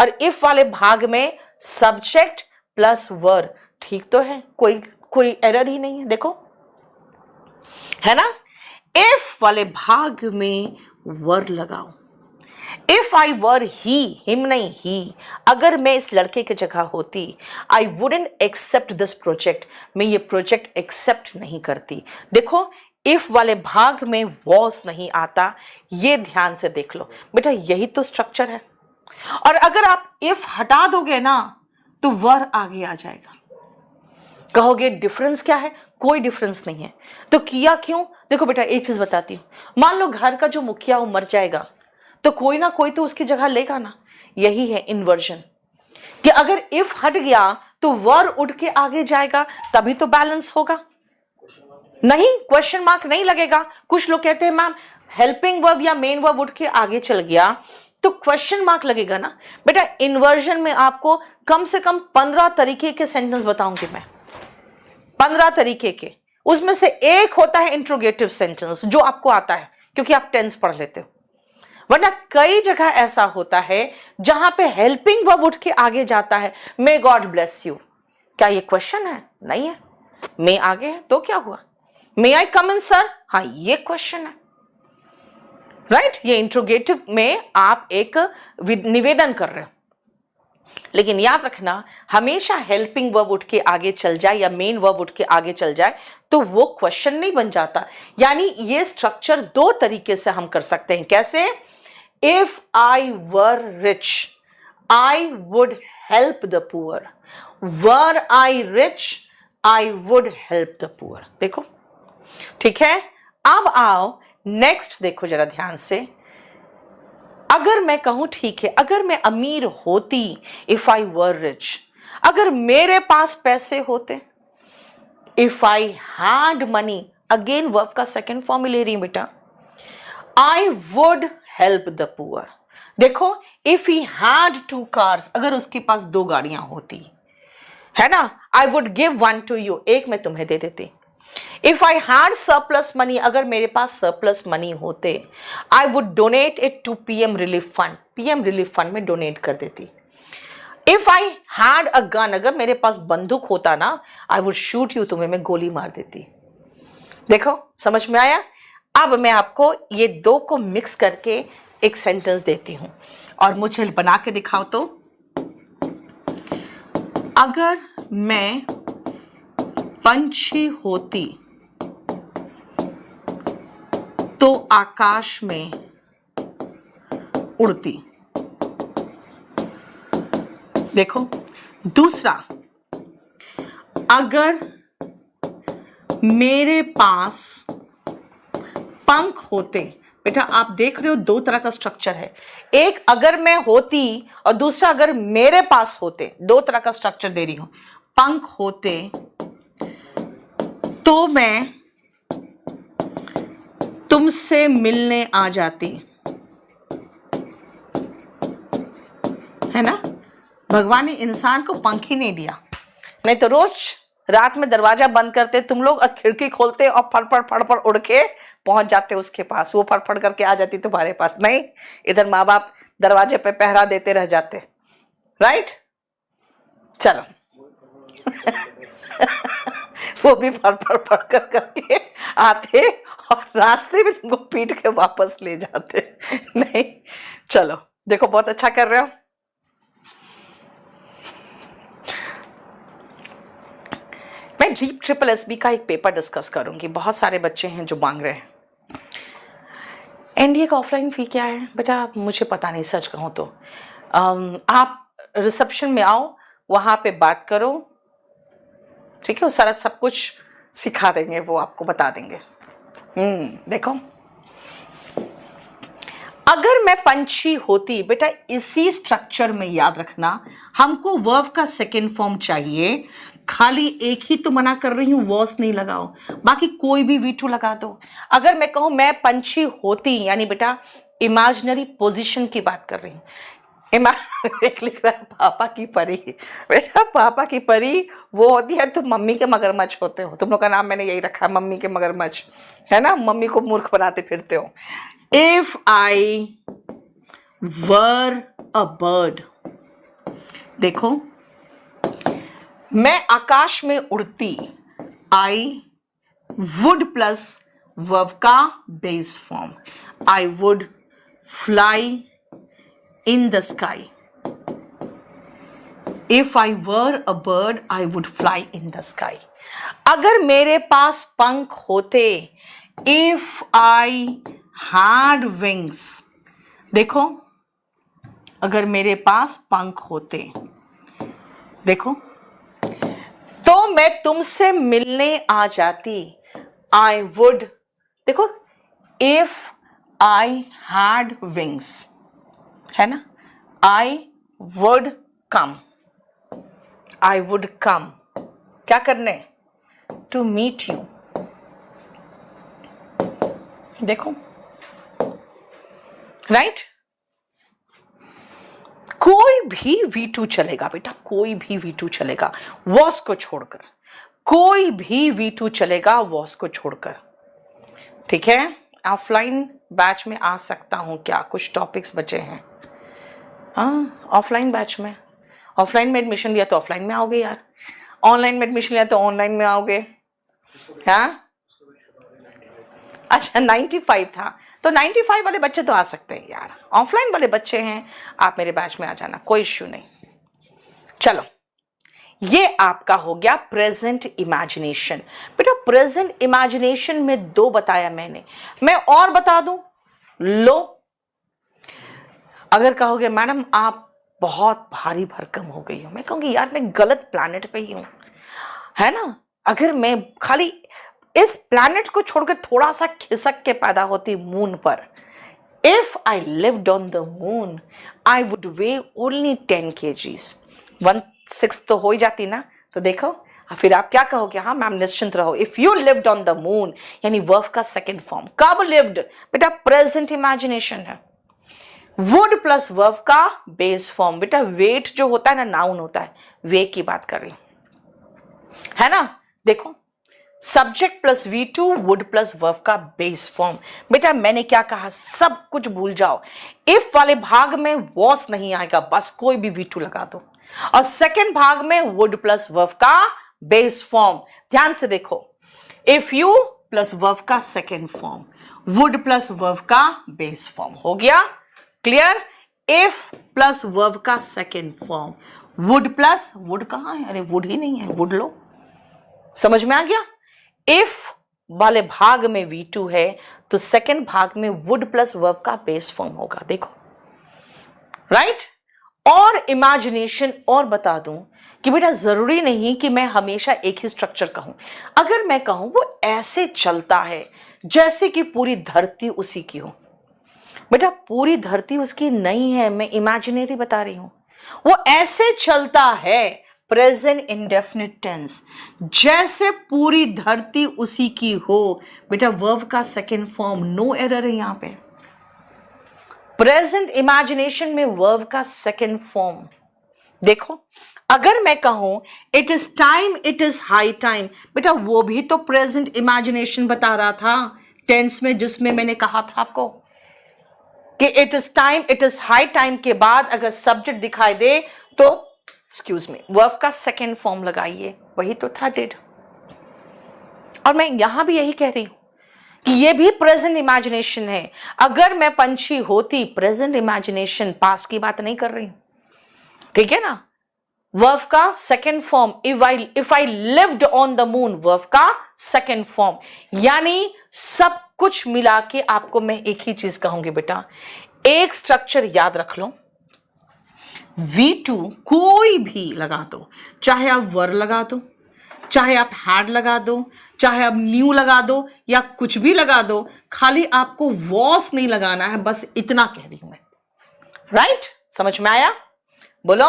और इफ वाले भाग में सब्जेक्ट प्लस वर। ठीक तो है, कोई एरर ही नहीं है, देखो है ना। इफ वाले भाग में वर लगाओ। If I were he, him नहीं ही, अगर मैं इस लड़के की जगह होती, I wouldn't accept this project, मैं ये प्रोजेक्ट एक्सेप्ट नहीं करती। देखो इफ वाले भाग में वॉज नहीं आता, ये ध्यान से देख लो बेटा, यही तो स्ट्रक्चर है। और अगर आप इफ हटा दोगे ना तो वर आगे आ जाएगा। कहोगे डिफरेंस क्या है? कोई डिफरेंस नहीं है। तो किया क्यों? देखो बेटा एक चीज बताती हूं, मान लो घर का जो मुखिया वो मर जाएगा तो कोई ना कोई तो उसकी जगह लेगा ना। यही है इन्वर्जन, कि अगर इफ हट गया तो वर उठ के आगे जाएगा, तभी तो बैलेंस होगा। नहीं, क्वेश्चन मार्क नहीं लगेगा। कुछ लोग कहते हैं मैम हेल्पिंग वर्ब या मेन वर्ब उठ के आगे चल गया तो क्वेश्चन मार्क लगेगा ना। बेटा इन्वर्जन में आपको कम से कम 15 तरीके के सेंटेंस बताऊंगी मैं, 15 तरीके के। उसमें से एक होता है इंट्रोगेटिव सेंटेंस, जो आपको आता है क्योंकि आप टेंस पढ़ लेते हो। वरना कई जगह ऐसा होता है जहां पे हेल्पिंग वर्ब उठ के आगे जाता है, मे गॉड ब्लेस यू। क्या ये क्वेश्चन है? नहीं है। मे आगे है तो क्या हुआ? मे आई कम इन सर, हाँ ये क्वेश्चन है, राइट। ये इंट्रोगेटिव में आप एक निवेदन कर रहे हो। लेकिन याद रखना, हमेशा हेल्पिंग वर्ब उठ के आगे चल जाए या मेन वर्ब उठ के आगे चल जाए तो वो क्वेश्चन नहीं बन जाता। यानी ये स्ट्रक्चर दो तरीके से हम कर सकते हैं। कैसे? If I were rich, I would help the poor. Were I rich, I would help the poor. देखो ठीक है। अब आओ नेक्स्ट, देखो जरा ध्यान से। अगर मैं कहूं ठीक है, अगर मैं अमीर होती, इफ आई वर रिच, अगर मेरे पास पैसे होते, if I had money, again verb का सेकेंड फॉर्म ले रही हूं बेटा, I would help the poor. देखो इफ ही हैड 2 कार्स, अगर उसके पास 2 गाड़ियां होती, है ना, I would give 1 to you, एक मैं तुम्हें दे देती। If I had surplus money, अगर मेरे पास सरप्लस मनी होते, I would donate it to PM relief fund, PM relief fund में डोनेट कर देती। If I had a gun, अगर मेरे पास बंदूक होता ना, आई वुड शूट यू, तुम्हें मैं गोली मार देती। देखो समझ में आया। अब मैं आपको ये दो को मिक्स करके एक सेंटेंस देती हूं और मुझे बना के दिखाओ तो। अगर मैं पंछी होती तो आकाश में उड़ती। देखो दूसरा, अगर मेरे पास पंख होते। बेटा आप देख रहे हो 2 तरह का स्ट्रक्चर है, एक अगर मैं होती और दूसरा अगर मेरे पास होते। 2 तरह का स्ट्रक्चर दे रही हूं। पंख होते तो मैं तुमसे मिलने आ जाती, है ना। भगवान ने इंसान को पंख ही नहीं दिया, नहीं तो रोज रात में दरवाजा बंद करते तुम लोग और खिड़की खोलते और फड़ उड़ के पहुंच जाते उसके पास, वो फड़ करके आ जाती तुम्हारे पास। नहीं, इधर माँ बाप दरवाजे पे पहरा देते रह जाते, राइट। चलो वो भी फड़ करके आते और रास्ते में तुमको पीट के वापस ले जाते। नहीं, चलो देखो बहुत अच्छा कर रहे हो। मैं जीप ट्रिपल एसबी का एक पेपर डिस्कस करूंगी, बहुत सारे बच्चे हैं जो मांग रहे हैं। एनडीए का ऑफलाइन फी क्या है बेटा, मुझे पता नहीं सच कहूँ तो। आप रिसेप्शन में आओ, वहाँ पे बात करो, ठीक है, वो सारा सब कुछ सिखा देंगे, वो आपको बता देंगे। देखो, अगर मैं पंछी होती बेटा, इसी स्ट्रक्चर में याद रखना, हमको वर्ब का सेकेंड फॉर्म चाहिए। खाली एक ही तो मना कर रही हूं, वर्स नहीं लगाओ, बाकी कोई भी V2 लगा दो। अगर मैं कहूं मैं पंछी होती, यानी बेटा इमेजिनरी पोजीशन की बात कर रही हूं। एक लिख रहा है पापा की परी। बेटा पापा की परी वो होती है, तुम मम्मी के मगरमच्छ होते हो। तुम लोग का नाम मैंने यही रखा है, मम्मी के मगरमच्छ, है ना, मम्मी को मूर्ख बनाते फिरते हो। If I were a bird, देखो मैं आकाश में उड़ती, आई वुड प्लस वर्ब का base form, I would fly in the sky. If I were a bird, I would fly in the sky. अगर मेरे पास पंख होते, if I had wings, देखो अगर मेरे पास पंख होते, देखो तो मैं तुमसे मिलने आ जाती, I would, देखो if I had wings, है ना, I would come, I would कम, क्या करने, टू मीट यू। देखो राइट, कोई भी V2 चलेगा बेटा, कोई भी V2 चलेगा वॉस को छोड़कर, कोई भी V2 चलेगा वॉस को छोड़कर, ठीक है। ऑफलाइन बैच में आ सकता हूं क्या, कुछ टॉपिक्स बचे हैं। हाँ, ऑफलाइन बैच में, ऑफलाइन में एडमिशन लिया तो ऑफलाइन में आओगे यार, ऑनलाइन में एडमिशन लिया तो ऑनलाइन में आओगे। हाँ अच्छा 95 था, तो 95 वाले बच्चे तो आ सकते हैं यार, ऑफलाइन वाले बच्चे हैं, आप मेरे बैच में आ जाना, कोई इश्यू नहीं। चलो, ये आपका हो गया प्रेजेंट इमेजिनेशन। बेटा प्रेजेंट इमेजिनेशन में दो बताया मैंने, मैं और बता दूं, लो अगर कहोगे मैडम आप बहुत भारी भरकम हो गई हो, मैं कहूँगी यार मैं गलत प्लैनेट पे ही हूँ, है ना। अगर मैं खाली इस प्लैनेट को छोड़कर थोड़ा सा खिसक के पैदा होती मून पर, if I lived on the moon I would way only 10 kgs, 1/6 तो हो ही जाती ना। तो देखो फिर आप क्या कहोगे, हाँ मैम निश्चिंत रहो, if you lived on the moon, यानी वर्ब का सेकेंड फॉर्म, कब लिव्ड बेटा, प्रेजेंट इमेजिनेशन है, वुड प्लस वर्ब का बेस फॉर्म, बेटा वेट जो होता है ना नाउन होता है, वे की बात कर रही हूं, है ना। देखो subject plus V2 would plus verb का बेस फॉर्म। बेटा मैंने क्या कहा, सब कुछ भूल जाओ, इफ वाले भाग में वॉस नहीं आएगा, बस कोई भी V2 लगा दो, और सेकेंड भाग में वुड प्लस वर्ब का बेस फॉर्म। ध्यान से देखो, इफ यू प्लस वर्ब का second form, would plus verb का बेस फॉर्म, हो गया क्लियर। इफ प्लस वर्ब का second form, would plus, would कहां है, अरे वुड ही नहीं है, वुड लो, समझ में आ गया। इफ वाले भाग में V2 है तो सेकेंड भाग में वुड प्लस वर्ब का बेस फॉर्म होगा, देखो राइट। और इमेजिनेशन और बता दूं कि बेटा जरूरी नहीं कि मैं हमेशा एक ही स्ट्रक्चर कहूं, अगर मैं कहूं वो ऐसे चलता है जैसे कि पूरी धरती उसी की हो, बेटा पूरी धरती उसकी नहीं है, मैं इमेजिनरी बता रही हूं, वो ऐसे चलता है, प्रेजेंट इंडेफिनिट टेंस, जैसे पूरी धरती उसी की हो। बेटा वर्ब का सेकेंड फॉर्म, नो एरर है यहां पे, प्रेजेंट इमेजिनेशन में वर्ब का सेकेंड फॉर्म। देखो अगर मैं कहूं it is time, it is high time, बेटा वो भी तो प्रेजेंट इमेजिनेशन बता रहा था टेंस में, जिसमें मैंने कहा था आपको कि it is time, it is high time के बाद अगर सब्जेक्ट दिखाई दे तो एक्सक्यूज मी वर्ब का सेकेंड फॉर्म लगाइए, वही तो था डिड। और मैं यहां भी यही कह रही हूं कि ये भी प्रेजेंट इमेजिनेशन है। अगर मैं पंछी होती, प्रेजेंट इमेजिनेशन, पास्ट की बात नहीं कर रही हूं, ठीक है ना। वर्ब का second form, if I lived on the moon, verb का सेकेंड फॉर्म। यानी सब कुछ मिला के आपको मैं एक ही चीज कहूंगी बेटा, एक स्ट्रक्चर याद रख लो, V2 कोई भी लगा दो, चाहे आप वर लगा दो, चाहे आप हैड लगा दो, चाहे आप न्यू लगा दो, या कुछ भी लगा दो, खाली आपको वॉस नहीं लगाना है, बस इतना कह रही हूं मैं। राइट? समझ में आया? बोलो।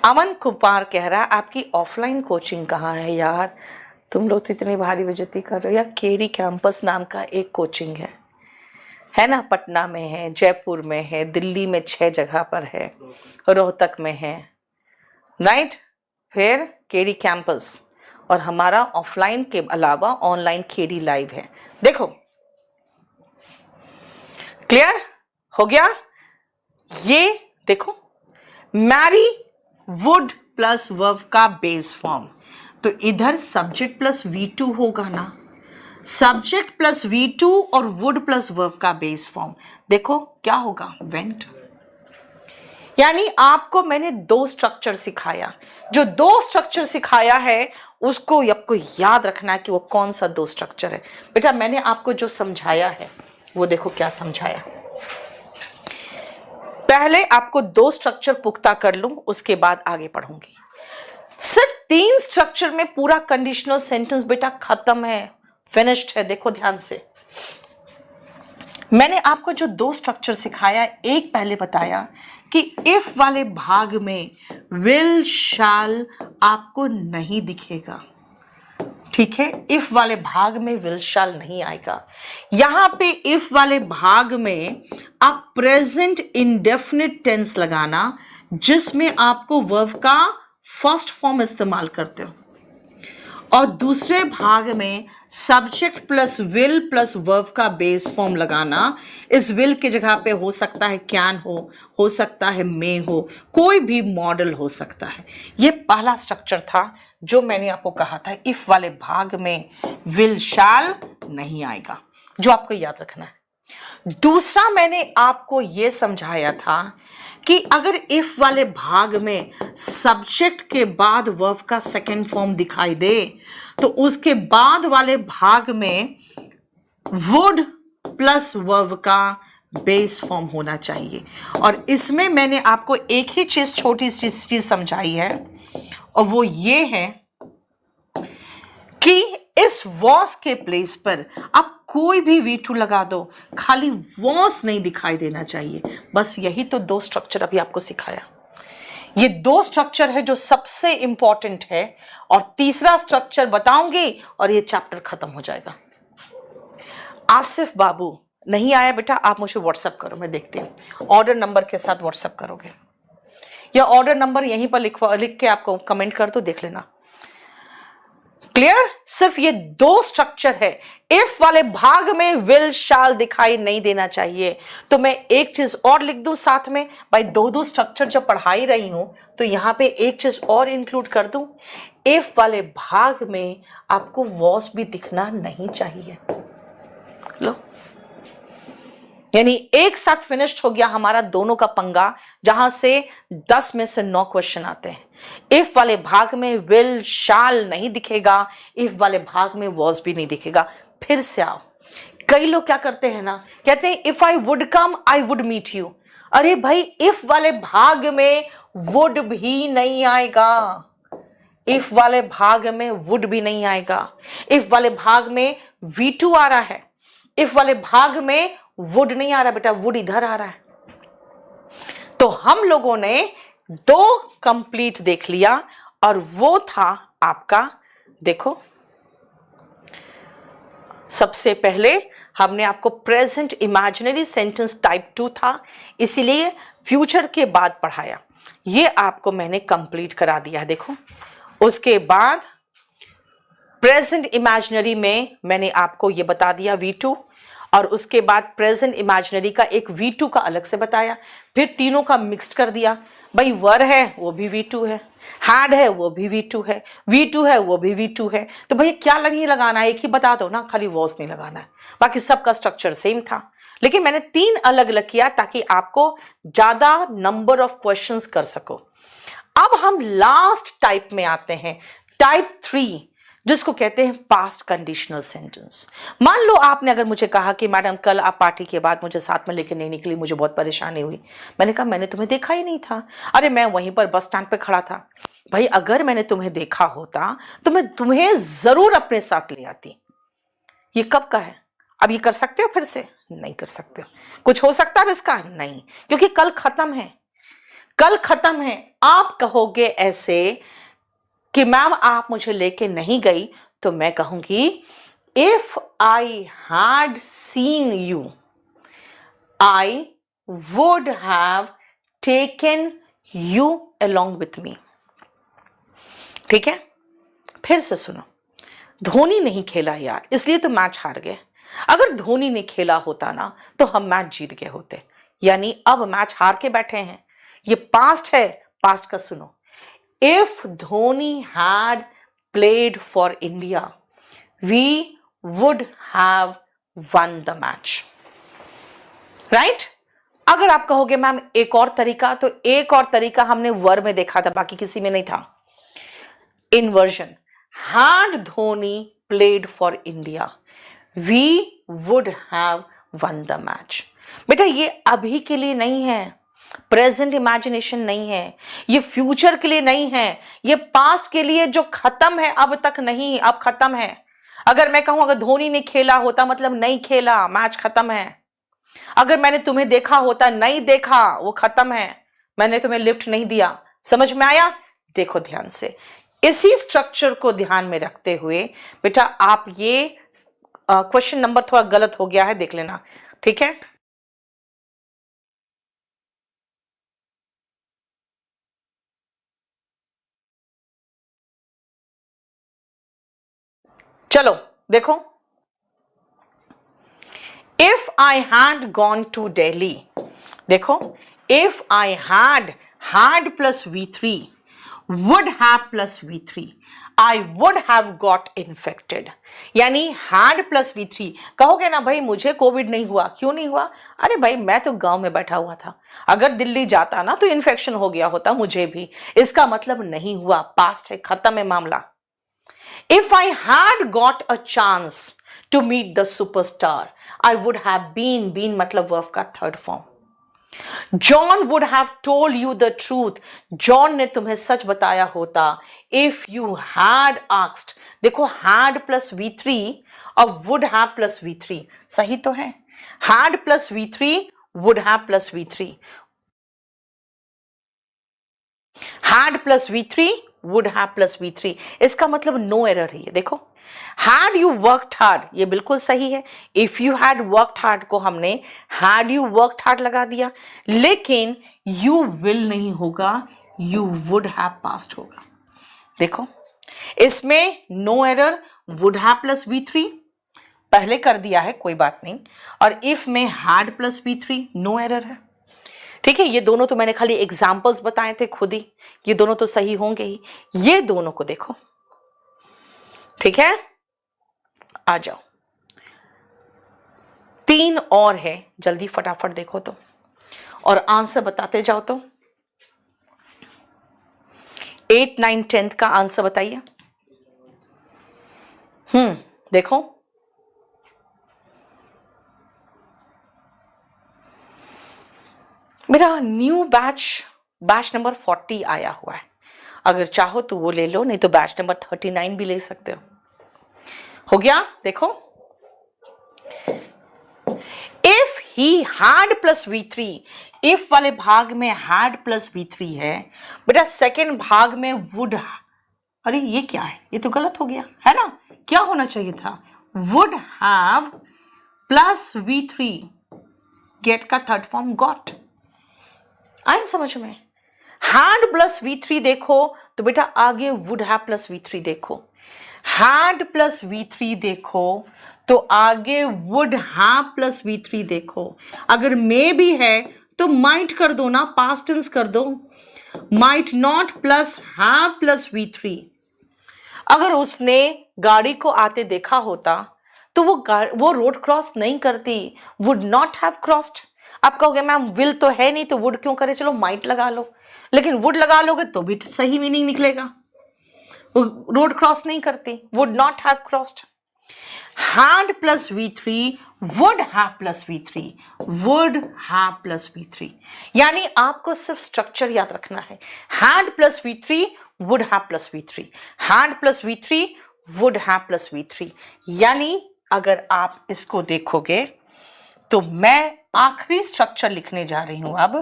अमन कुमार कह रहा है आपकी ऑफलाइन कोचिंग कहाँ है यार, तुम लोग तो इतनी भारी बेइज्जती कर रहे हो यार। केडी कैंपस नाम का एक कोचिंग है ना, पटना में है, जयपुर में है, दिल्ली में 6 जगह पर है, रोहतक में है, राइट। फिर केडी कैंपस, और हमारा ऑफलाइन के अलावा ऑनलाइन केडी लाइव है। देखो, क्लियर हो गया? ये देखो, मैरी वुड प्लस वर्ब का बेस फॉर्म, तो इधर सब्जेक्ट प्लस V2 होगा ना, सब्जेक्ट प्लस V2 और वुड प्लस वर्ब का बेस फॉर्म। देखो क्या होगा, वेंट। यानी आपको मैंने 2 स्ट्रक्चर सिखाया, जो 2 स्ट्रक्चर सिखाया है उसको आपको याद रखना है कि वो कौन सा 2 स्ट्रक्चर है। बेटा मैंने आपको जो समझाया है वो देखो क्या समझाया। पहले आपको 2 स्ट्रक्चर पुख्ता कर लूं, उसके बाद आगे पढ़ूंगी। सिर्फ 3 स्ट्रक्चर में पूरा कंडीशनल सेंटेंस बेटा खत्म है, फिनिश्ड है। देखो ध्यान से, मैंने आपको जो 2 स्ट्रक्चर सिखाया, एक पहले बताया कि इफ वाले भाग में विल शैल आपको नहीं दिखेगा, ठीक है। इफ वाले भाग में विल शैल नहीं आएगा। यहां पे इफ वाले भाग में आप प्रेजेंट इंडेफिनिट टेंस लगाना, जिसमें आपको वर्ब का फर्स्ट फॉर्म इस्तेमाल करते हो, और दूसरे भाग में subject plus will plus verb का बेस फॉर्म लगाना। इस विल की जगह पे हो सकता है कैन हो सकता है मे हो, कोई भी मॉडल हो सकता है। ये पहला स्ट्रक्चर था जो मैंने आपको कहा था, इफ वाले भाग में विल शैल नहीं आएगा, जो आपको याद रखना है। दूसरा मैंने आपको ये समझाया था कि अगर इफ वाले भाग में सब्जेक्ट के बाद वर्ब का सेकेंड फॉर्म दिखाई दे, तो उसके बाद वाले भाग में वुड प्लस वर्ब का बेस फॉर्म होना चाहिए। और इसमें मैंने आपको एक ही चीज, छोटी सी चीज समझाई है, और वो ये है कि इस वॉस के प्लेस पर आप कोई भी V2 लगा दो, खाली वॉस नहीं दिखाई देना चाहिए। बस यही तो 2 स्ट्रक्चर अभी आपको सिखाया। ये 2 स्ट्रक्चर है जो सबसे इंपॉर्टेंट है, और तीसरा स्ट्रक्चर बताऊंगी और ये चैप्टर खत्म हो जाएगा। आसिफ बाबू नहीं आया बेटा, आप मुझे व्हाट्सएप करो, मैं देखती हूँ। ऑर्डर नंबर के साथ व्हाट्सएप करोगे, या ऑर्डर नंबर यहीं पर लिख के आपको कमेंट कर दो, देख लेना। क्लियर? सिर्फ ये 2 स्ट्रक्चर है। इफ वाले भाग में विल शैल दिखाई नहीं देना चाहिए। तो मैं एक चीज और लिख दूं साथ में, भाई 2 स्ट्रक्चर जब पढ़ा ही रही हूं तो यहां पे एक चीज और इंक्लूड कर दूं, इफ वाले भाग में आपको वॉस भी दिखना नहीं चाहिए। लो, यानी एक साथ फिनिश्ड हो गया हमारा दोनों का पंगा, जहां से 10 में से 9 क्वेश्चन आते हैं। इफ वाले भाग में विल शैल नहीं दिखेगा, इफ वाले भाग में वॉज भी नहीं दिखेगा। फिर से आओ, कई लोग क्या करते हैं ना, कहते हैं if I would come I would meet you. अरे भाई, इफ वाले भाग में वुड भी नहीं आएगा, इफ वाले भाग में वुड भी नहीं आएगा। इफ वाले भाग में V2 आ रहा है, इफ वाले भाग में वुड नहीं आ रहा बेटा, वुड इधर आ रहा है। तो हम लोगों ने 2 कंप्लीट देख लिया, और वो था आपका, देखो सबसे पहले हमने आपको प्रेजेंट इमेजिनरी सेंटेंस टाइप 2 था, इसीलिए फ्यूचर के बाद पढ़ाया। ये आपको मैंने कंप्लीट करा दिया। देखो, उसके बाद प्रेजेंट इमेजिनरी में मैंने आपको ये बता दिया V2, और उसके बाद प्रेजेंट इमेजिनरी का एक V2 का अलग से बताया, फिर तीनों का मिक्स्ड कर दिया। भाई वर है वो भी V2 है, हैड है वो भी V2 है, V2 है वो भी V2 है, तो भैया क्या नहीं लगाना है, एक ही बता दो ना, खाली वॉस नहीं लगाना है, बाकी सबका स्ट्रक्चर सेम था। लेकिन मैंने 3 अलग अलग किया ताकि आपको ज्यादा नंबर ऑफ क्वेश्चंस कर सको। अब हम लास्ट टाइप में आते हैं, टाइप 3, जिसको कहते हैं पास्ट कंडीशनल सेंटेंस। मान लो आपने अगर मुझे कहा कि मैडम कल आप पार्टी के बाद मुझे साथ में लेकर नहीं निकली, मुझे बहुत परेशानी हुई। मैंने कहा मैंने तुम्हें देखा ही नहीं था, अरे मैं वहीं पर बस स्टैंड पे खड़ा था। भाई अगर मैंने तुम्हें देखा होता तो मैं तुम्हें जरूर अपने साथ ले आती। ये कब का है? अब ये कर सकते हो फिर से? नहीं कर सकते हो। कुछ हो सकता है इसका? नहीं, क्योंकि कल खत्म है, कल खत्म है। आप कहोगे ऐसे कि मैम आप मुझे लेके नहीं गई, तो मैं कहूंगी if I had seen you I would have taken you along with me. ठीक है, फिर से सुनो, धोनी नहीं खेला यार इसलिए तो मैच हार गए। अगर धोनी ने खेला होता ना तो हम मैच जीत गए होते, यानी अब मैच हार के बैठे हैं। ये पास्ट है, पास्ट का सुनो। If Dhoni had played for India, we would have won the match. Right? अगर आप कहोगे मैम एक और तरीका, तो एक और तरीका हमने वर में देखा था, बाकी किसी में नहीं था। Inversion. Had Dhoni played for India, we would have won the match. बेटा ये अभी के लिए नहीं है, प्रेजेंट इमेजिनेशन नहीं है, ये फ्यूचर के लिए नहीं है, ये पास्ट के लिए जो खत्म है, अब तक नहीं, अब खत्म है। अगर मैं कहूं अगर धोनी ने खेला होता, मतलब नहीं खेला, मैच खत्म है। अगर मैंने तुम्हें देखा होता, नहीं देखा, वो खत्म है। मैंने तुम्हें लिफ्ट नहीं दिया। समझ में आया? देखो ध्यान से, इसी स्ट्रक्चर को ध्यान में रखते हुए बेटा आप ये क्वेश्चन नंबर थोड़ा गलत हो गया है, देख लेना। ठीक है, चलो देखो, if I had gone to Delhi, देखो if I had plus V3 would have plus V3 I would have got infected, यानी हैड प्लस V3। कहोगे ना भाई मुझे कोविड नहीं हुआ, क्यों नहीं हुआ? अरे भाई मैं तो गांव में बैठा हुआ था, अगर दिल्ली जाता ना तो इन्फेक्शन हो गया होता मुझे भी। इसका मतलब नहीं हुआ, पास्ट है, खत्म है मामला। If I had got a chance to meet the superstar, I would have been मतलब verb का third form. John would have told you the truth, John ने तुम्हें सच बताया होता। If you had asked, देखो had plus V3 और would have plus V3 सही तो है। had plus V3 would have plus V3, had plus V3 would have plus V3, इसका मतलब नो एरर है। ये देखो हैड यू वर्कड हार्ड, ये बिल्कुल सही है। If you had worked hard को हमने हैड यू वर्कड हार्ड लगा दिया, लेकिन यू विल नहीं होगा, यू वुड हैव पास्ट होगा। देखो इसमें no error, would have plus V3 पहले कर दिया है, कोई बात नहीं, और इफ में had plus V3 no error है। ठीक है, ये दोनों तो मैंने खाली एग्जाम्पल्स बताए थे खुद ही, ये दोनों तो सही होंगे ही। ये दोनों को देखो, ठीक है, आ जाओ। 3 और है, जल्दी फटाफट देखो तो, और आंसर बताते जाओ तो। 8, 9, 10 का आंसर बताइए। देखो मेरा न्यू बैच नंबर 40 आया हुआ है, अगर चाहो तो वो ले लो, नहीं तो बैच नंबर 39 भी ले सकते हो गया। देखो if he had plus V3, if वाले भाग में हैड प्लस V3 है बेटा, सेकेंड भाग में वुड, अरे ये क्या है, ये तो गलत हो गया है ना, क्या होना चाहिए था, would have plus V3, get का थर्ड फॉर्म गॉट। आए समझ में? हैड प्लस V3 देखो तो बेटा आगे वुड हैव प्लस V3 देखो, हैड प्लस V3 देखो तो आगे वुड हैव प्लस V3 देखो। अगर मे भी है तो माइट कर दो ना, पास्ट टेंस कर दो। Might not plus have plus V3। अगर उसने गाड़ी को आते देखा होता तो वो रोड क्रॉस नहीं करती, वुड नॉट हैव क्रॉस्ड। आप कहोगे मैम विल तो है नहीं तो वुड क्यों करे, चलो माइट लगा लो, लेकिन वुड लगा लोगे तो भी सही मीनिंग निकलेगा। रोड क्रॉस नहीं करती, would not have crossed. had plus V3 would have plus V3 would have plus V3। यानी आपको सिर्फ स्ट्रक्चर याद रखना है। had plus V3 would have plus V3 had plus V3 would have plus V3। यानी अगर आप इसको देखोगे तो मैं आखिरी स्ट्रक्चर लिखने जा रही हूं अब।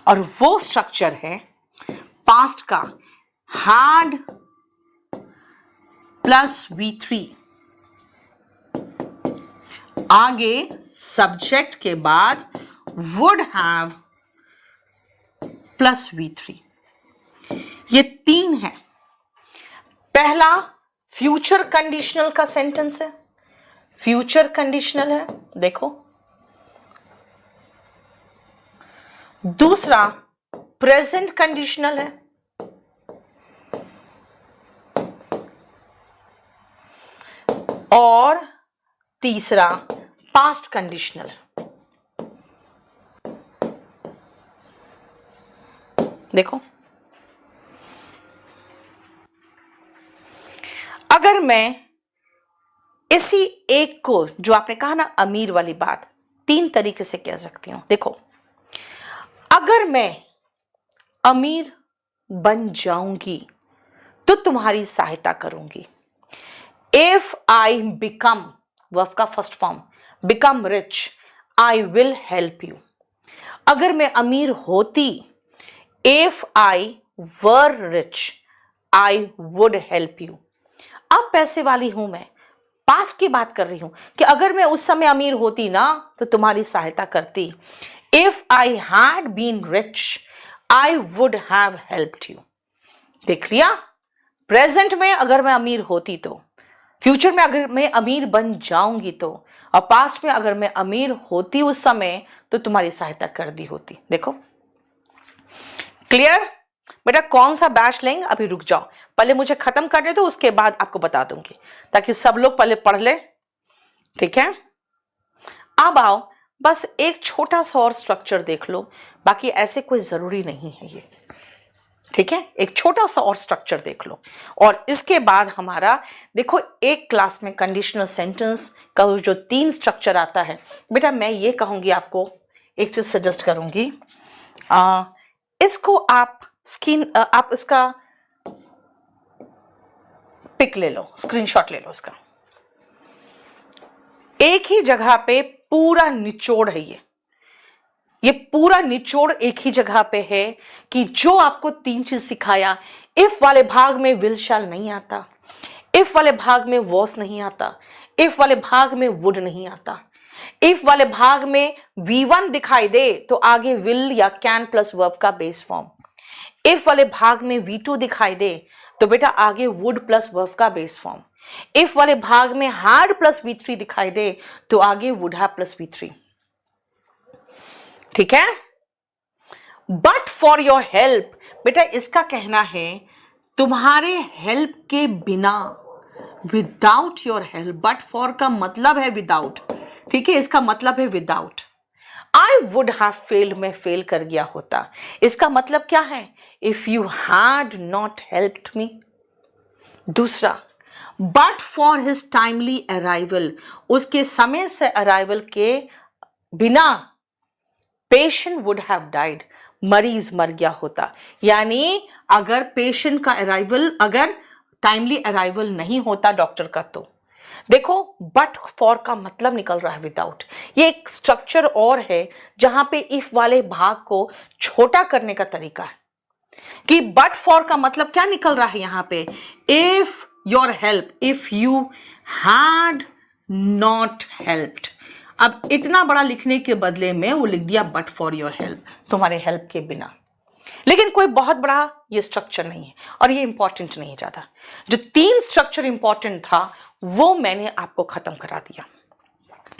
और वो स्ट्रक्चर है पास्ट का had प्लस V3, आगे सब्जेक्ट के बाद would have प्लस V3। ये तीन है। पहला फ्यूचर कंडीशनल का सेंटेंस है, फ्यूचर कंडीशनल है, देखो। दूसरा प्रेजेंट कंडीशनल है, और तीसरा पास्ट कंडीशनल। देखो, अगर मैं इसी एक को, जो आपने कहा ना अमीर वाली बात, तीन तरीके से कह सकती हूं। देखो, अगर मैं अमीर बन जाऊंगी तो तुम्हारी सहायता करूंगी। If I become, वर्ब का first form, become rich, I will help you। अगर मैं अमीर होती, if I were rich, I would help you। अब पैसे वाली हूं मैं, पास्ट की बात कर रही हूं कि अगर मैं उस समय अमीर होती ना तो तुम्हारी सहायता करती। If I had been rich, I would have helped you। देख लिया, प्रेजेंट में अगर मैं अमीर होती तो, फ्यूचर में अगर मैं अमीर बन जाऊंगी तो, और पास्ट में अगर मैं अमीर होती उस समय तो तुम्हारी सहायता कर दी होती। देखो, क्लियर? बेटा कौन सा बैच लेंगे, अभी रुक जाओ, पहले मुझे खत्म करने दो, उसके बाद आपको बता दूंगी, ताकि सब लोग पहले पढ़ ले। ठीक है, अब आओ, बस एक छोटा सा और स्ट्रक्चर देख लो, बाकी ऐसे कोई जरूरी नहीं है ये। ठीक है, एक छोटा सा और स्ट्रक्चर देख लो, और इसके बाद हमारा देखो, एक क्लास में कंडीशनल सेंटेंस का जो तीन स्ट्रक्चर आता है, बेटा मैं ये कहूंगी आपको, एक चीज सजेस्ट करूंगी, इसको आप आप इसका पिक ले लो, स्क्रीनशॉट ले लो इसका। एक ही जगह पे पूरा निचोड़ है ये पूरा निचोड़ एक ही जगह पे है कि जो आपको तीन चीज सिखाया, इफ वाले भाग में विल शैल नहीं आता, इफ वाले भाग में वॉस नहीं आता, इफ वाले भाग में वुड नहीं आता, इफ वाले भाग में V1 दिखाई दे तो आगे विल या कैन प्लस वर्ब का बेस फॉर्म, इफ वाले भाग में V2 दिखाई दे तो बेटा आगे वुड प्लस वर्ब का बेस फॉर्म, इफ वाले भाग में had प्लस V3 दिखाई दे तो आगे वुड हैव प्लस V3। ठीक है, बट फॉर योर हेल्प, बेटा इसका कहना है तुम्हारे हेल्प के बिना, without your help. But for का मतलब है विदाउट, ठीक है, इसका मतलब है without. I would have failed, मैं फेल कर गया होता, इसका मतलब क्या है, if you had not helped me. दूसरा, but for his timely arrival, उसके समय से अराइवल के बिना पेशेंट वुड हैव डाइड, मरीज मर गया होता। यानी अगर पेशेंट का अराइवल, अगर टाइमली अराइवल नहीं होता डॉक्टर का, तो देखो बट फॉर का मतलब निकल रहा है विदाउट। ये एक स्ट्रक्चर और है जहां पे इफ वाले भाग को छोटा करने का तरीका है कि बट फॉर का मतलब क्या निकल रहा है यहां पे, if your help, if you had not helped. अब इतना बड़ा लिखने के बदले में वो लिख दिया बट फॉर योर हेल्प, तुम्हारे हेल्प के बिना। लेकिन कोई बहुत बड़ा ये स्ट्रक्चर नहीं है और ये इंपॉर्टेंट नहीं है ज्यादा। जो तीन स्ट्रक्चर इंपॉर्टेंट था वो मैंने आपको खत्म करा दिया।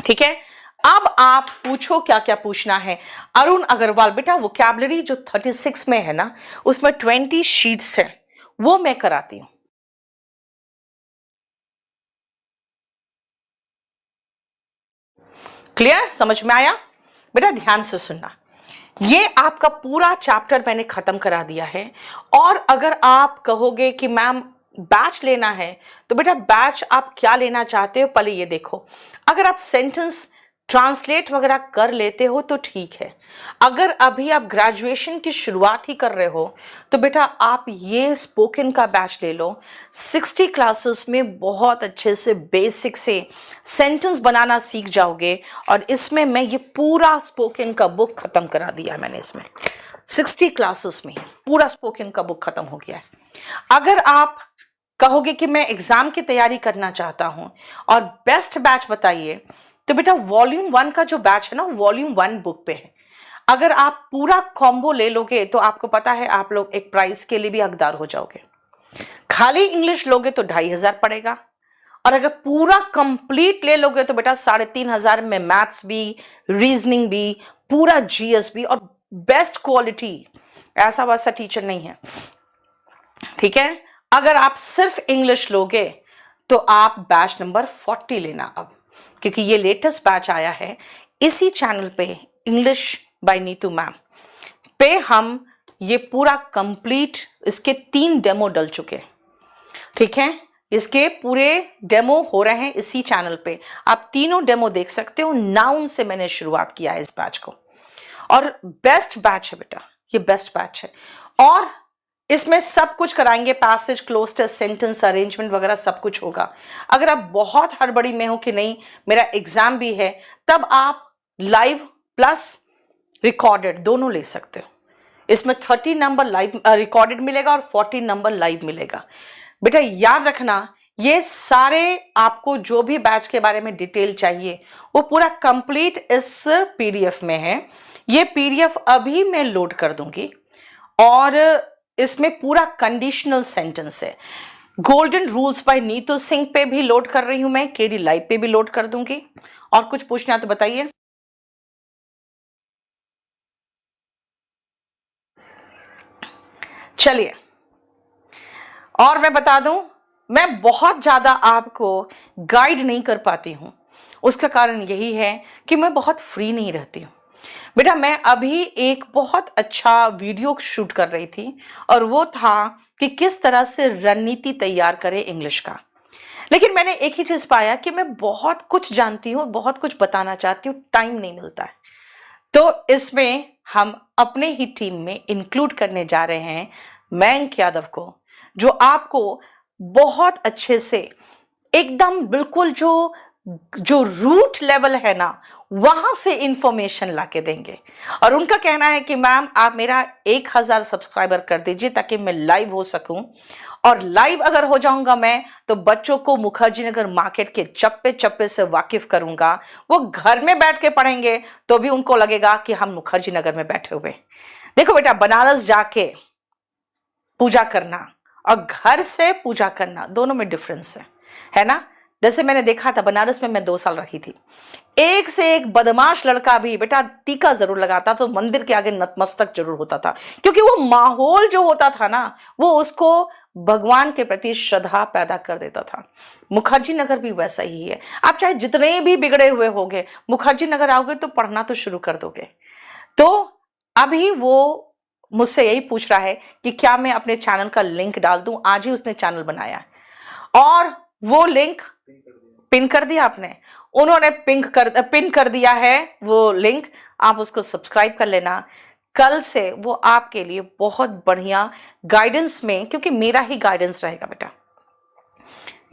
ठीक है, अब आप पूछो क्या क्या पूछना है। अरुण अग्रवाल, बेटा वोकैबुलरी जो 36 में है ना, उसमें 20 शीट्स है, वो मैं कराती हूं। क्लियर, समझ में आया? बेटा ध्यान से सुनना, ये आपका पूरा चैप्टर मैंने खत्म करा दिया है। और अगर आप कहोगे कि मैम बैच लेना है, तो बेटा बैच आप क्या लेना चाहते हो पहले ये देखो। अगर आप सेंटेंस ट्रांसलेट वगैरह कर लेते हो तो ठीक है। अगर अभी आप ग्रेजुएशन की शुरुआत ही कर रहे हो तो बेटा आप ये स्पोकन का बैच ले लो। 60 क्लासेस में बहुत अच्छे से बेसिक से सेंटेंस बनाना सीख जाओगे। और इसमें मैं ये पूरा स्पोकन का बुक खत्म करा दिया है मैंने, इसमें 60 क्लासेस में पूरा स्पोकन का बुक खत्म हो गया है। अगर आप कहोगे कि मैं एग्जाम की तैयारी करना चाहता हूं और बेस्ट बैच बताइए, तो बेटा वॉल्यूम 1 का जो बैच है ना, वॉल्यूम 1 बुक पे है। अगर आप पूरा कॉम्बो ले लोगे तो आपको पता है आप लोग एक प्राइस के लिए भी हकदार हो जाओगे। खाली इंग्लिश लोगे तो 2,500 पड़ेगा, और अगर पूरा कंप्लीट ले लोगे तो बेटा 3,500 में मैथ्स भी, रीजनिंग भी, पूरा जीएस भी, और बेस्ट क्वालिटी, ऐसा वैसा टीचर नहीं है। ठीक है, अगर आप सिर्फ इंग्लिश लोगे तो आप बैच नंबर 40 लेना अब, क्योंकि ये लेटेस्ट बैच आया है इसी चैनल पे, इंग्लिश बाय नीतू मैम पे। हम ये पूरा कंप्लीट, इसके 3 डेमो डल चुके, ठीक है, इसके पूरे डेमो हो रहे हैं इसी चैनल पे। आप तीनों डेमो देख सकते हो। नाउन से मैंने शुरुआत किया है इस बैच को, और बेस्ट बैच है बेटा, ये बेस्ट बैच है। और इसमें सब कुछ कराएंगे, पैसेज, क्लोज, सेंटेंस अरेंजमेंट वगैरह सब कुछ होगा। अगर आप बहुत हड़बड़ी में हो कि नहीं मेरा एग्जाम भी है, तब आप लाइव प्लस रिकॉर्डेड दोनों ले सकते हो। इसमें 30 नंबर लाइव रिकॉर्डेड मिलेगा और 40 नंबर लाइव मिलेगा। बेटा याद रखना, ये सारे आपको जो भी बैच के बारे में डिटेल चाहिए वो पूरा कंप्लीट इस पीडीएफ में है। ये पीडीएफ अभी मैं लोड कर दूंगी, और इसमें पूरा कंडीशनल सेंटेंस है। Golden rules by Neetu Singh पे भी लोड कर रही हूं मैं, केडी लाइव पे भी लोड कर दूंगी। और कुछ पूछना तो बताइए। चलिए, और मैं बता दूं, मैं बहुत ज्यादा आपको गाइड नहीं कर पाती हूं। उसका कारण यही है कि मैं बहुत फ्री नहीं रहती हूं। बेटा मैं अभी एक बहुत अच्छा वीडियो शूट कर रही थी, और वो था कि किस तरह से रणनीति तैयार करें इंग्लिश का। लेकिन मैंने एक ही चीज पाया कि मैं बहुत कुछ जानती हूँ, बहुत कुछ बताना चाहती हूँ, टाइम नहीं मिलता है। तो इसमें हम अपने ही टीम में इंक्लूड करने जा रहे हैं मयंक यादव को, जो आपको बहुत अच्छे से एकदम बिल्कुल जो जो रूट लेवल है ना, वहां से इंफॉर्मेशन लाके देंगे। और उनका कहना है कि मैम आप मेरा 1,000 सब्सक्राइबर कर दीजिए ताकि मैं लाइव हो सकूं। और लाइव अगर हो जाऊंगा मैं, तो बच्चों को मुखर्जी नगर मार्केट के चप्पे चप्पे से वाकिफ करूंगा। वो घर में बैठ के पढ़ेंगे तो भी उनको लगेगा कि हम मुखर्जी नगर में बैठे हुए। देखो बेटा, बनारस जाके पूजा करना और घर से पूजा करना दोनों में डिफरेंस है ना। जैसे मैंने देखा था, बनारस में मैं 2 साल रही थी, एक से एक बदमाश लड़का भी बेटा टीका जरूर लगाता, तो मंदिर के आगे नतमस्तक जरूर होता था, क्योंकि वो माहौल जो होता था ना, वो उसको भगवान के प्रति श्रद्धा पैदा कर देता था। मुखर्जी नगर भी वैसा ही है। आप चाहे जितने भी बिगड़े हुए होंगे, मुखर्जी नगर आओगे तो पढ़ना तो शुरू कर दोगे। तो अभी वो मुझसे यही पूछ रहा है कि क्या मैं अपने चैनल का लिंक डाल दूं। आज ही उसने चैनल बनाया है, और वो लिंक पिन कर दिया आपने, उन्होंने पिन कर दिया है वो लिंक। आप उसको सब्सक्राइब कर लेना। कल से वो आपके लिए बहुत बढ़िया गाइडेंस में, क्योंकि मेरा ही गाइडेंस रहेगा बेटा,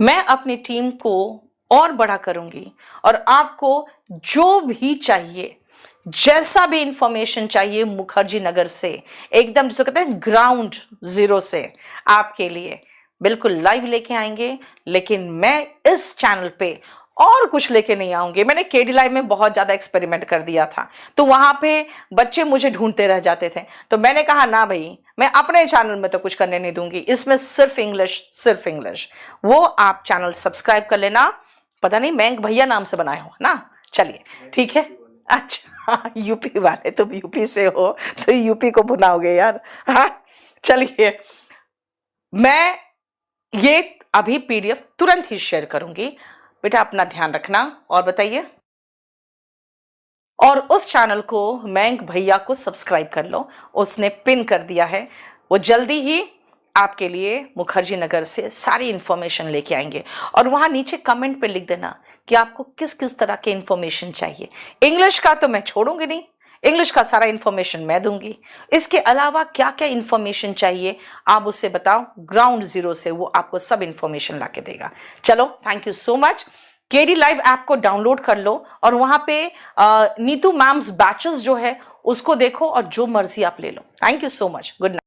मैं अपनी टीम को और बड़ा करूंगी, और आपको जो भी चाहिए, जैसा भी इंफॉर्मेशन चाहिए मुखर्जी नगर से, एकदम जिसको कहते हैं ग्राउंड जीरो से, आपके लिए बिल्कुल लाइव लेके आएंगे। लेकिन मैं इस चैनल पे और कुछ लेके नहीं आऊंगी। मैंने केडी लाइव में बहुत ज्यादा एक्सपेरिमेंट कर दिया था, तो वहां पे बच्चे मुझे ढूंढते रह जाते थे। तो मैंने कहा ना भाई, मैं अपने चैनल में तो कुछ करने नहीं दूंगी, इसमें सिर्फ इंग्लिश, सिर्फ इंग्लिश। वो आप चैनल सब्सक्राइब कर लेना। पता नहीं मयंक भैया नाम से बनाए हो ना। चलिए ठीक है। अच्छा यूपी वाले, तुम यूपी से हो तो यूपी को भुनाओगे यार। हाँ चलिए, मैं ये अभी पीडीएफ तुरंत ही शेयर करूंगी। बेटा अपना ध्यान रखना और बताइए, और उस चैनल को मयंक भैया को सब्सक्राइब कर लो, उसने पिन कर दिया है। वो जल्दी ही आपके लिए मुखर्जी नगर से सारी इंफॉर्मेशन लेके आएंगे। और वहां नीचे कमेंट पे लिख देना कि आपको किस किस तरह के इंफॉर्मेशन चाहिए। इंग्लिश का तो मैं छोड़ूंगी नहीं, इंग्लिश का सारा इंफॉर्मेशन मैं दूंगी। इसके अलावा क्या क्या इंफॉर्मेशन चाहिए आप उससे बताओ, ग्राउंड जीरो से वो आपको सब इंफॉर्मेशन ला के देगा। चलो thank you so much. KD live app को डाउनलोड कर लो और वहां पे नीतू मैम्स बैचेस जो है उसको देखो और जो मर्जी आप ले लो। Thank you so much, good night.